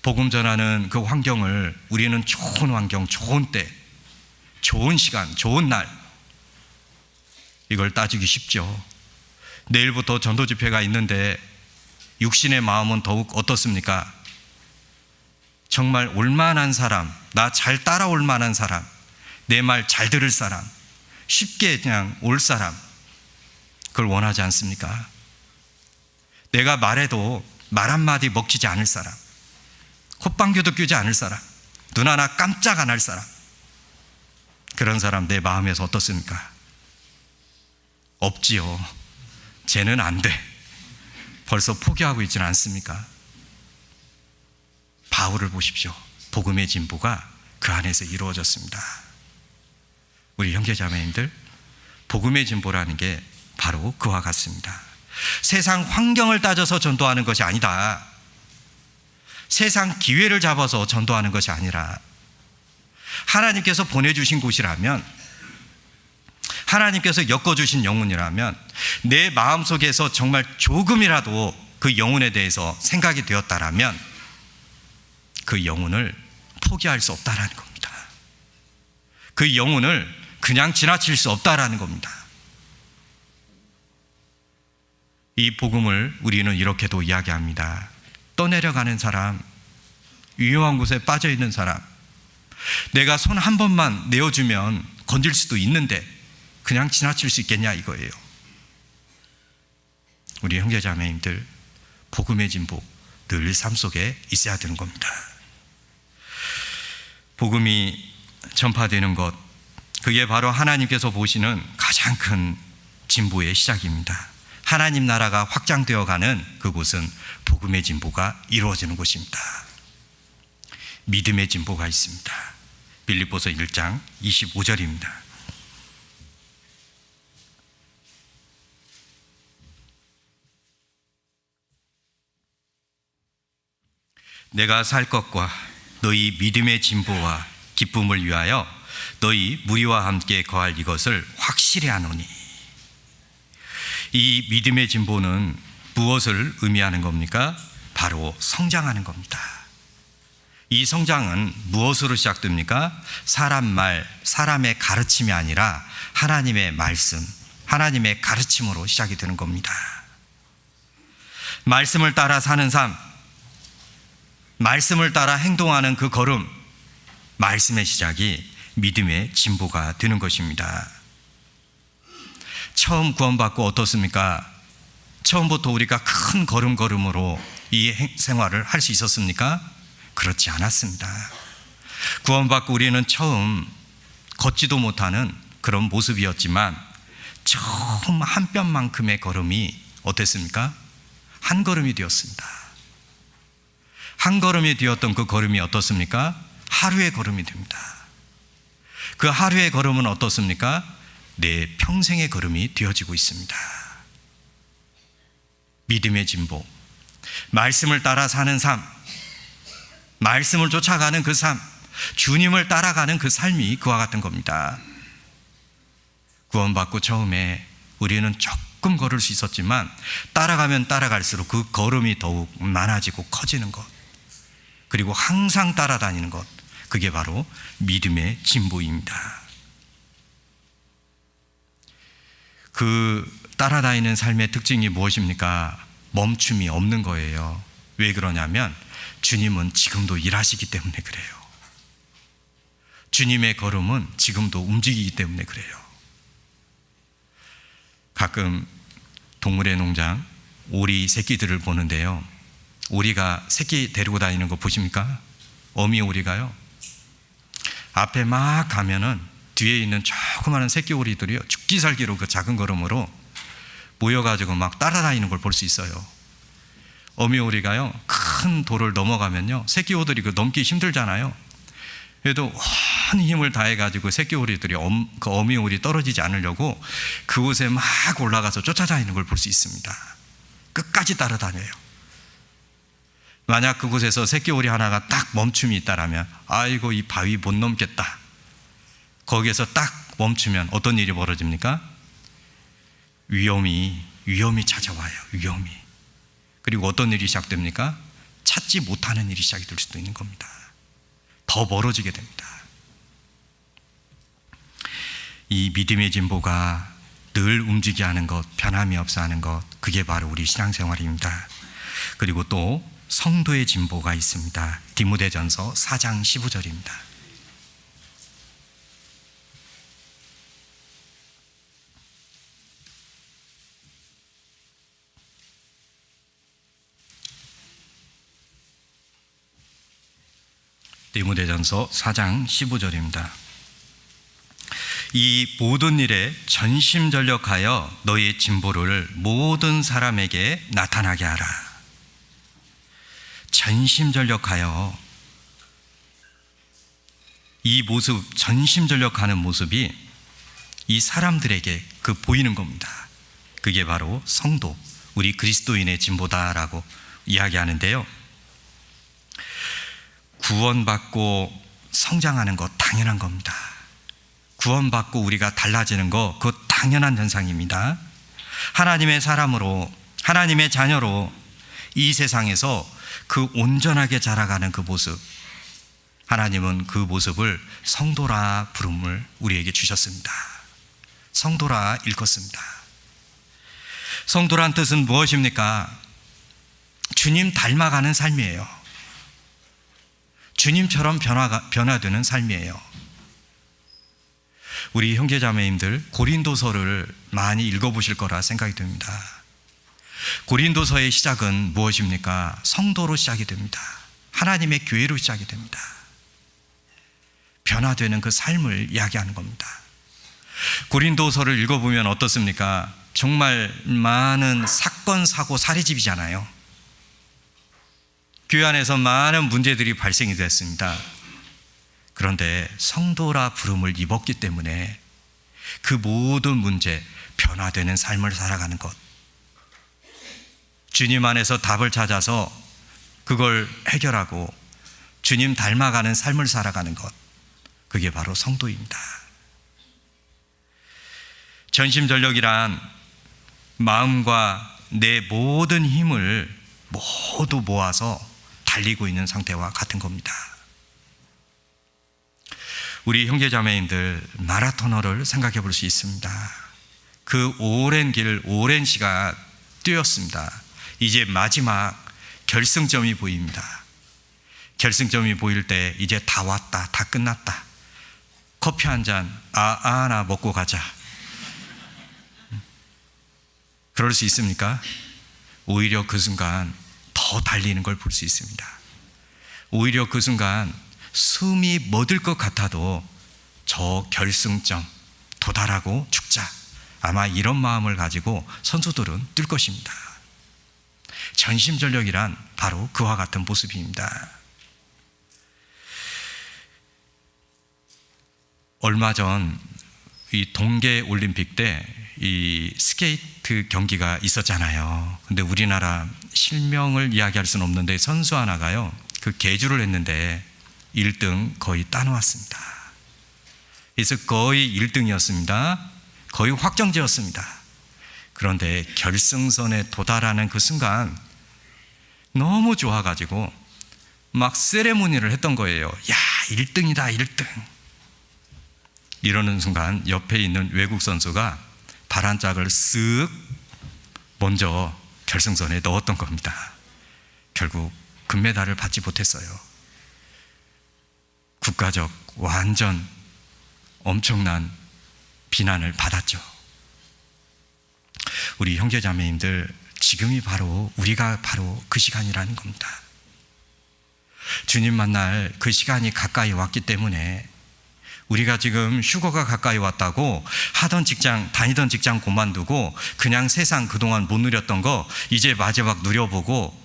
복음 전하는 그 환경을 우리는 좋은 환경, 좋은 때, 좋은 시간, 좋은 날, 이걸 따지기 쉽죠. 내일부터 전도 집회가 있는데 육신의 마음은 더욱 어떻습니까? 정말 올만한 사람, 나 잘 따라올 만한 사람, 내 말 잘 들을 사람, 쉽게 그냥 올 사람, 그걸 원하지 않습니까? 내가 말해도 말 한마디 먹히지 않을 사람, 콧방귀도 뀌지 않을 사람, 눈 하나 깜짝 안 할 사람, 그런 사람 내 마음에서 어떻습니까? 없지요. 쟤는 안 돼. 벌써 포기하고 있지는 않습니까? 바울을 보십시오. 복음의 진보가 그 안에서 이루어졌습니다. 우리 형제자매님들, 복음의 진보라는 게 바로 그와 같습니다. 세상 환경을 따져서 전도하는 것이 아니다. 세상 기회를 잡아서 전도하는 것이 아니라 하나님께서 보내주신 곳이라면, 하나님께서 엮어주신 영혼이라면 내 마음속에서 정말 조금이라도 그 영혼에 대해서 생각이 되었다라면 그 영혼을 포기할 수 없다라는 겁니다. 그 영혼을 그냥 지나칠 수 없다라는 겁니다. 이 복음을 우리는 이렇게도 이야기합니다. 떠내려가는 사람, 위험한 곳에 빠져 있는 사람, 내가 손 한 번만 내어주면 건질 수도 있는데 그냥 지나칠 수 있겠냐 이거예요. 우리 형제자매님들, 복음의 진보 늘 삶 속에 있어야 되는 겁니다. 복음이 전파되는 것, 그게 바로 하나님께서 보시는 가장 큰 진보의 시작입니다. 하나님 나라가 확장되어가는 그곳은 복음의 진보가 이루어지는 곳입니다. 믿음의 진보가 있습니다. 빌립보서 1장 25절입니다. 내가 살 것과 너희 믿음의 진보와 기쁨을 위하여 너희 무리와 함께 거할 이것을 확실히 아노니. 이 믿음의 진보는 무엇을 의미하는 겁니까? 바로 성장하는 겁니다. 이 성장은 무엇으로 시작됩니까? 사람 말, 사람의 가르침이 아니라 하나님의 말씀, 하나님의 가르침으로 시작이 되는 겁니다. 말씀을 따라 사는 삶, 말씀을 따라 행동하는 그 걸음, 말씀의 시작이 믿음의 진보가 되는 것입니다. 처음 구원받고 어떻습니까? 처음부터 우리가 큰 걸음걸음으로 이 생활을 할 수 있었습니까? 그렇지 않았습니다. 구원받고 우리는 처음 걷지도 못하는 그런 모습이었지만 처음 한 뼘만큼의 걸음이 어땠습니까? 한 걸음이 되었습니다. 한 걸음이 되었던 그 걸음이 어떻습니까? 하루의 걸음이 됩니다. 그 하루의 걸음은 어떻습니까? 내 평생의 걸음이 되어지고 있습니다. 믿음의 진보, 말씀을 따라 사는 삶, 말씀을 쫓아가는 그 삶, 주님을 따라가는 그 삶이 그와 같은 겁니다. 구원받고 처음에 우리는 조금 걸을 수 있었지만 따라가면 따라갈수록 그 걸음이 더욱 많아지고 커지는 것, 그리고 항상 따라다니는 것, 그게 바로 믿음의 진보입니다. 그 따라다니는 삶의 특징이 무엇입니까? 멈춤이 없는 거예요. 왜 그러냐면 주님은 지금도 일하시기 때문에 그래요. 주님의 걸음은 지금도 움직이기 때문에 그래요. 가끔 동물의 농장 오리 새끼들을 보는데요, 오리가 새끼 데리고 다니는 거 보십니까? 어미 오리가요, 앞에 막 가면은 뒤에 있는 조그마한 새끼 오리들이요, 죽기 살기로 그 작은 걸음으로 모여가지고 막 따라다니는 걸 볼 수 있어요. 어미 오리가요, 큰 돌을 넘어가면요, 새끼 오리들이 그 넘기 힘들잖아요. 그래도 온 힘을 다해가지고 새끼 오리들이 그 어미 오리 떨어지지 않으려고 그곳에 막 올라가서 쫓아다니는 걸 볼 수 있습니다. 끝까지 따라다녀요. 만약 그곳에서 새끼 오리 하나가 딱 멈춤이 있다라면, 아이고 이 바위 못 넘겠다, 거기에서 딱 멈추면 어떤 일이 벌어집니까? 위험이 찾아와요. 위험이. 그리고 어떤 일이 시작됩니까? 찾지 못하는 일이 시작이 될 수도 있는 겁니다. 더 멀어지게 됩니다. 이 믿음의 진보가 늘 움직이게 하는 것, 변함이 없어 하는 것, 그게 바로 우리 신앙생활입니다. 그리고 또 성도의 진보가 있습니다. 디모데전서 4장 15절입니다. 디모데전서 4장 15절입니다. 이 모든 일에 전심전력하여 너의 진보를 모든 사람에게 나타나게 하라. 전심전력하여, 이 모습, 전심전력하는 모습이 이 사람들에게 그 보이는 겁니다. 그게 바로 성도, 우리 그리스도인의 진보다라고 이야기하는데요, 구원받고 성장하는 것 당연한 겁니다. 구원받고 우리가 달라지는 거, 그거 당연한 현상입니다. 하나님의 사람으로, 하나님의 자녀로 이 세상에서 그 온전하게 자라가는 그 모습, 하나님은 그 모습을 성도라 부름을 우리에게 주셨습니다. 성도라 일컫습니다. 성도란 뜻은 무엇입니까? 주님 닮아가는 삶이에요. 주님처럼 변화되는 삶이에요. 우리 형제자매님들 고린도서를 많이 읽어보실 거라 생각이 듭니다. 고린도서의 시작은 무엇입니까? 성도로 시작이 됩니다. 하나님의 교회로 시작이 됩니다. 변화되는 그 삶을 이야기하는 겁니다. 고린도서를 읽어보면 어떻습니까? 정말 많은 사건, 사고, 살해집이잖아요. 교회 안에서 많은 문제들이 발생이 됐습니다. 그런데 성도라 부름을 입었기 때문에 그 모든 문제, 변화되는 삶을 살아가는 것, 주님 안에서 답을 찾아서 그걸 해결하고 주님 닮아가는 삶을 살아가는 것, 그게 바로 성도입니다. 전심전력이란 마음과 내 모든 힘을 모두 모아서 달리고 있는 상태와 같은 겁니다. 우리 형제자매님들 마라토너를 생각해 볼 수 있습니다. 그 오랜 길, 오랜 시간 뛰었습니다. 이제 마지막 결승점이 보입니다. 결승점이 보일 때 이제 다 왔다, 다 끝났다. 커피 한 잔, 하나 먹고 가자. 그럴 수 있습니까? 오히려 그 순간 더 달리는 걸 볼 수 있습니다. 오히려 그 순간 숨이 멎을 것 같아도 저 결승점 도달하고 죽자. 아마 이런 마음을 가지고 선수들은 뛸 것입니다. 전심전력이란 바로 그와 같은 모습입니다. 얼마 전 이 동계 올림픽 때 이 스케이트 경기가 있었잖아요. 근데 우리나라 실명을 이야기할 수는 없는데 선수 하나가요, 그 계주를 했는데 1등 거의 따놓았습니다. 그래서 거의 1등이었습니다. 거의 확정지었습니다. 그런데 결승선에 도달하는 그 순간 너무 좋아가지고 막 세레모니를 했던 거예요. 야, 1등이다, 1등. 이러는 순간 옆에 있는 외국 선수가 발 한 짝을 쓱 먼저 결승선에 넣었던 겁니다. 결국 금메달을 받지 못했어요. 국가적 완전 엄청난 비난을 받았죠. 우리 형제자매님들, 지금이 바로 우리가 바로 그 시간이라는 겁니다. 주님 만날 그 시간이 가까이 왔기 때문에 우리가 지금 휴거가 가까이 왔다고 하던 직장, 다니던 직장 그만두고 그냥 세상 그동안 못 누렸던 거 이제 마지막 누려보고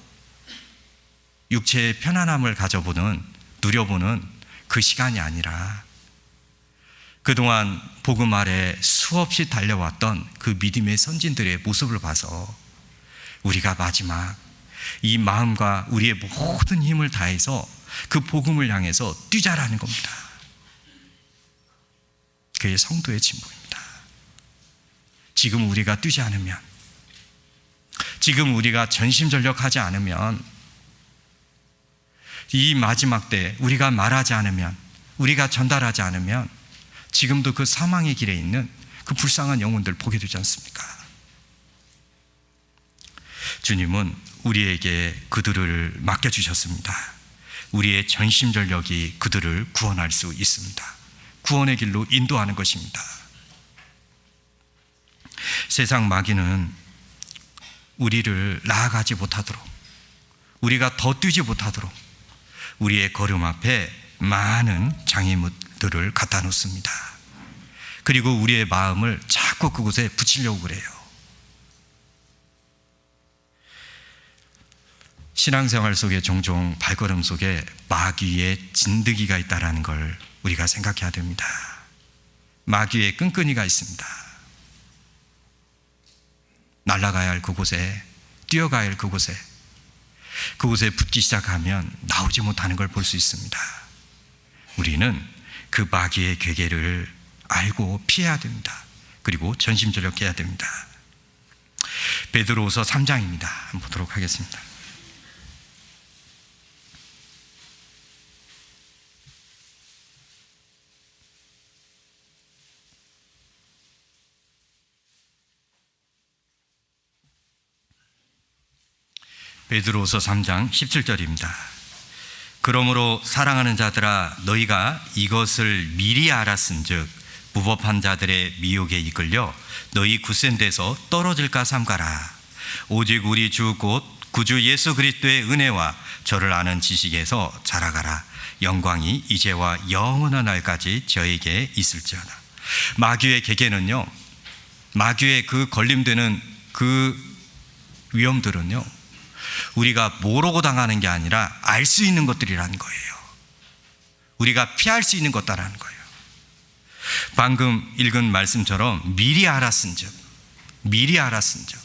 육체의 편안함을 가져보는, 누려보는 그 시간이 아니라 그동안 복음 아래 수없이 달려왔던 그 믿음의 선진들의 모습을 봐서 우리가 마지막 이 마음과 우리의 모든 힘을 다해서 그 복음을 향해서 뛰자라는 겁니다. 그게 성도의 진보입니다. 지금 우리가 뛰지 않으면, 지금 우리가 전심전력하지 않으면, 이 마지막 때 우리가 말하지 않으면, 우리가 전달하지 않으면 지금도 그 사망의 길에 있는 그 불쌍한 영혼들 보게 되지 않습니까? 주님은 우리에게 그들을 맡겨주셨습니다. 우리의 전심전력이 그들을 구원할 수 있습니다. 구원의 길로 인도하는 것입니다. 세상 마귀는 우리를 나아가지 못하도록, 우리가 더 뛰지 못하도록 우리의 걸음 앞에 많은 장애물들을 갖다 놓습니다. 그리고 우리의 마음을 자꾸 그곳에 붙이려고 그래요. 신앙생활 속에 종종 발걸음 속에 마귀의 진드기가 있다는 걸 우리가 생각해야 됩니다. 마귀의 끈끈이가 있습니다. 날아가야 할 그곳에, 뛰어가야 할 그곳에 붙기 시작하면 나오지 못하는 걸 볼 수 있습니다. 우리는 그 마귀의 괴계를 알고 피해야 됩니다. 그리고 전심전력해야 됩니다. 베드로후서 3장입니다. 한번 보도록 하겠습니다. 베드로후서 3장 17절입니다. 그러므로 사랑하는 자들아, 너희가 이것을 미리 알았은즉 무법한 자들의 미혹에 이끌려 너희 굳센 데서 떨어질까 삼가라. 오직 우리 주 곧 구주 예수 그리스도의 은혜와 저를 아는 지식에서 자라가라. 영광이 이제와 영원한 날까지 저에게 있을지어다. 마귀의 계계는요, 마귀의 그 걸림되는 그 위험들은요, 우리가 모르고 당하는 게 아니라 알 수 있는 것들이라는 거예요. 우리가 피할 수 있는 것다라는 거예요. 방금 읽은 말씀처럼 미리 알았은즉, 미리 알았은즉,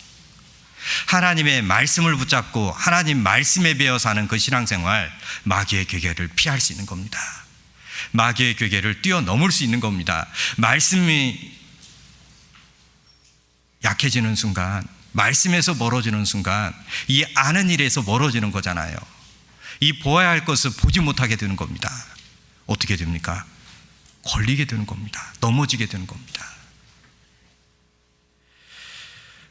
하나님의 말씀을 붙잡고 하나님 말씀에 배어 사는 그 신앙생활, 마귀의 괴계를 피할 수 있는 겁니다. 마귀의 괴계를 뛰어넘을 수 있는 겁니다. 말씀이 약해지는 순간, 말씀에서 멀어지는 순간, 이 아는 일에서 멀어지는 거잖아요. 이 보아야 할 것을 보지 못하게 되는 겁니다. 어떻게 됩니까? 걸리게 되는 겁니다. 넘어지게 되는 겁니다.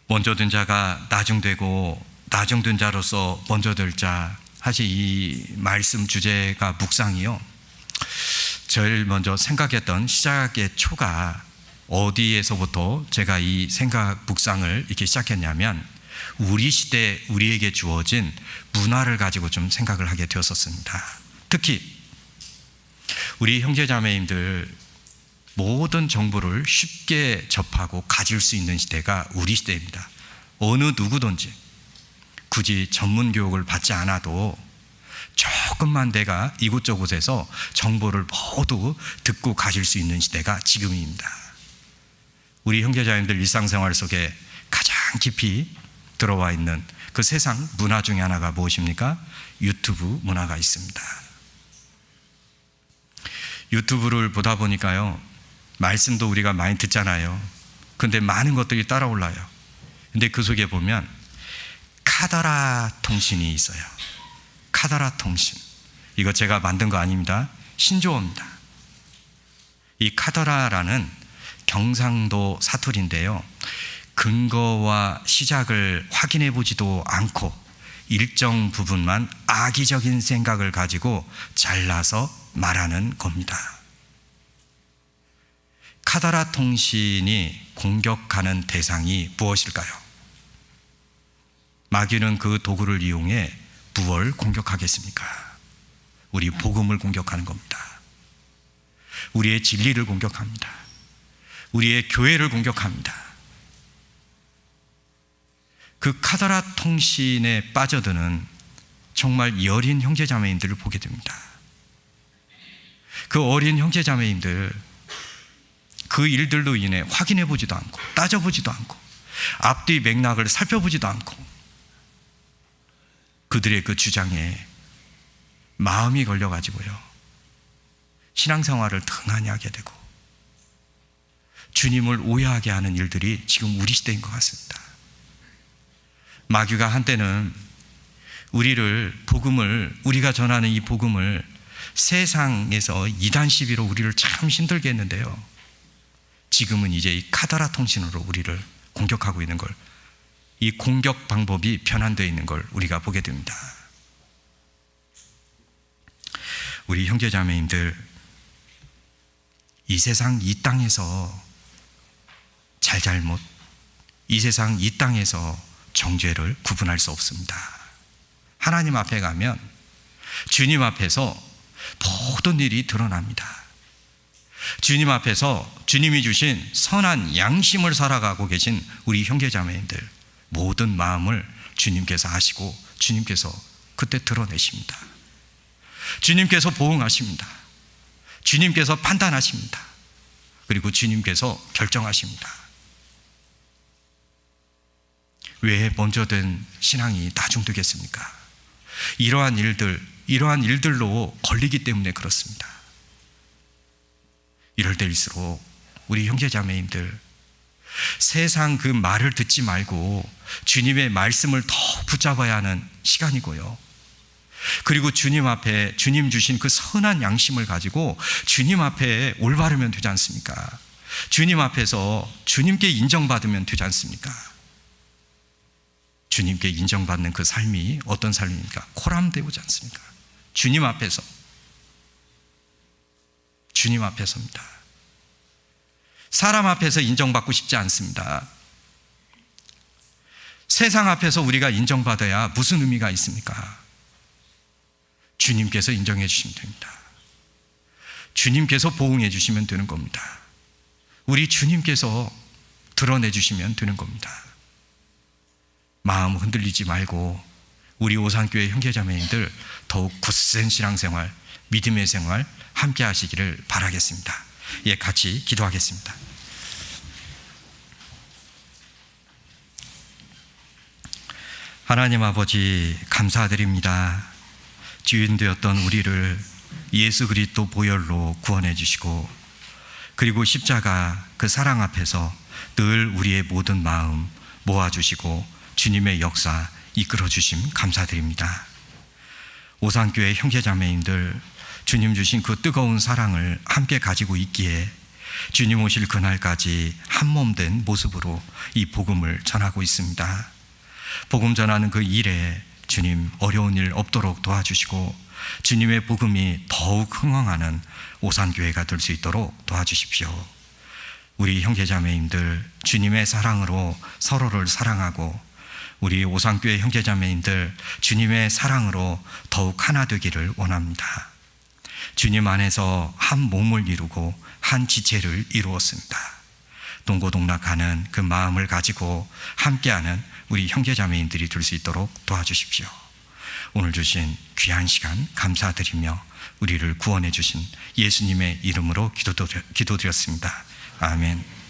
먼저 든 자가 나중되고 나중된 자로서 먼저 될 자, 사실 이 말씀 주제가 묵상이요, 제일 먼저 생각했던 시작의 초가 어디에서부터 제가 이 생각 묵상을 이렇게 시작했냐면, 우리 시대 우리에게 주어진 문화를 가지고 좀 생각을 하게 되었었습니다. 특히 우리 형제자매님들 모든 정보를 쉽게 접하고 가질 수 있는 시대가 우리 시대입니다. 어느 누구든지 굳이 전문 교육을 받지 않아도 조금만 내가 이곳저곳에서 정보를 모두 듣고 가질 수 있는 시대가 지금입니다. 우리 형제자매님들 일상생활 속에 가장 깊이 들어와 있는 그 세상 문화 중에 하나가 무엇입니까? 유튜브 문화가 있습니다. 유튜브를 보다 보니까요, 말씀도 우리가 많이 듣잖아요. 근데 많은 것들이 따라올라요. 근데 그 속에 보면 카더라 통신이 있어요. 카더라 통신. 이거 제가 만든 거 아닙니다. 신조어입니다. 이 카더라라는 경상도 사투리인데요, 근거와 시작을 확인해 보지도 않고 일정 부분만 악의적인 생각을 가지고 잘라서 말하는 겁니다. 카더라 통신이 공격하는 대상이 무엇일까요? 마귀는 그 도구를 이용해 무엇을 공격하겠습니까? 우리 복음을 공격하는 겁니다. 우리의 진리를 공격합니다. 우리의 교회를 공격합니다. 그 카더라 통신에 빠져드는 정말 여린 형제자매인들을 보게 됩니다. 그 어린 형제자매인들, 그 일들로 인해 확인해 보지도 않고 따져보지도 않고 앞뒤 맥락을 살펴보지도 않고 그들의 그 주장에 마음이 걸려가지고요, 신앙생활을 등한히 하게 되고 주님을 오해하게 하는 일들이 지금 우리 시대인 것 같습니다. 마귀가 한때는 복음을, 우리가 전하는 이 복음을 세상에서 이단 시비로 우리를 참 힘들게 했는데요, 지금은 이제 이 카더라 통신으로 우리를 공격하고 있는 걸, 이 공격 방법이 편한되어 있는 걸 우리가 보게 됩니다. 우리 형제자매님들, 이 세상 이 땅에서 잘잘못, 이 세상 이 땅에서 정죄를 구분할 수 없습니다. 하나님 앞에 가면 주님 앞에서 모든 일이 드러납니다. 주님 앞에서 주님이 주신 선한 양심을 살아가고 계신 우리 형제자매님들, 모든 마음을 주님께서 아시고 주님께서 그때 드러내십니다. 주님께서 보응하십니다. 주님께서 판단하십니다. 그리고 주님께서 결정하십니다. 왜 먼저 된 신앙이 나중되겠습니까? 이러한 일들로 걸리기 때문에 그렇습니다. 이럴 때일수록 우리 형제자매님들, 세상 그 말을 듣지 말고 주님의 말씀을 더 붙잡아야 하는 시간이고요, 그리고 주님 앞에 주님 주신 그 선한 양심을 가지고 주님 앞에 올바르면 되지 않습니까? 주님 앞에서 주님께 인정받으면 되지 않습니까? 주님께 인정받는 그 삶이 어떤 삶입니까? 코람되지 않습니까? 주님 앞에서, 주님 앞에서입니다. 사람 앞에서 인정받고 싶지 않습니다. 세상 앞에서 우리가 인정받아야 무슨 의미가 있습니까? 주님께서 인정해 주시면 됩니다. 주님께서 보응해 주시면 되는 겁니다. 우리 주님께서 드러내 주시면 되는 겁니다. 마음 흔들리지 말고 우리 오산교회 형제자매님들 더욱 굳센 신앙생활, 믿음의 생활 함께 하시기를 바라겠습니다. 예, 같이 기도하겠습니다. 하나님 아버지, 감사드립니다. 주인 되었던 우리를 예수 그리스도 보혈로 구원해 주시고, 그리고 십자가 그 사랑 앞에서 늘 우리의 모든 마음 모아주시고 주님의 역사 이끌어 주심 감사드립니다. 오산교회 형제자매님들, 주님 주신 그 뜨거운 사랑을 함께 가지고 있기에 주님 오실 그날까지 한몸된 모습으로 이 복음을 전하고 있습니다. 복음 전하는 그 일에 주님 어려운 일 없도록 도와주시고 주님의 복음이 더욱 흥황하는 오산교회가 될 수 있도록 도와주십시오. 우리 형제자매님들, 주님의 사랑으로 서로를 사랑하고 우리 오산교회 형제자매님들, 주님의 사랑으로 더욱 하나 되기를 원합니다. 주님 안에서 한 몸을 이루고 한 지체를 이루었습니다. 동고동락하는 그 마음을 가지고 함께하는 우리 형제자매인들이 될 수 있도록 도와주십시오. 오늘 주신 귀한 시간 감사드리며 우리를 구원해 주신 예수님의 이름으로 기도드렸습니다. 아멘.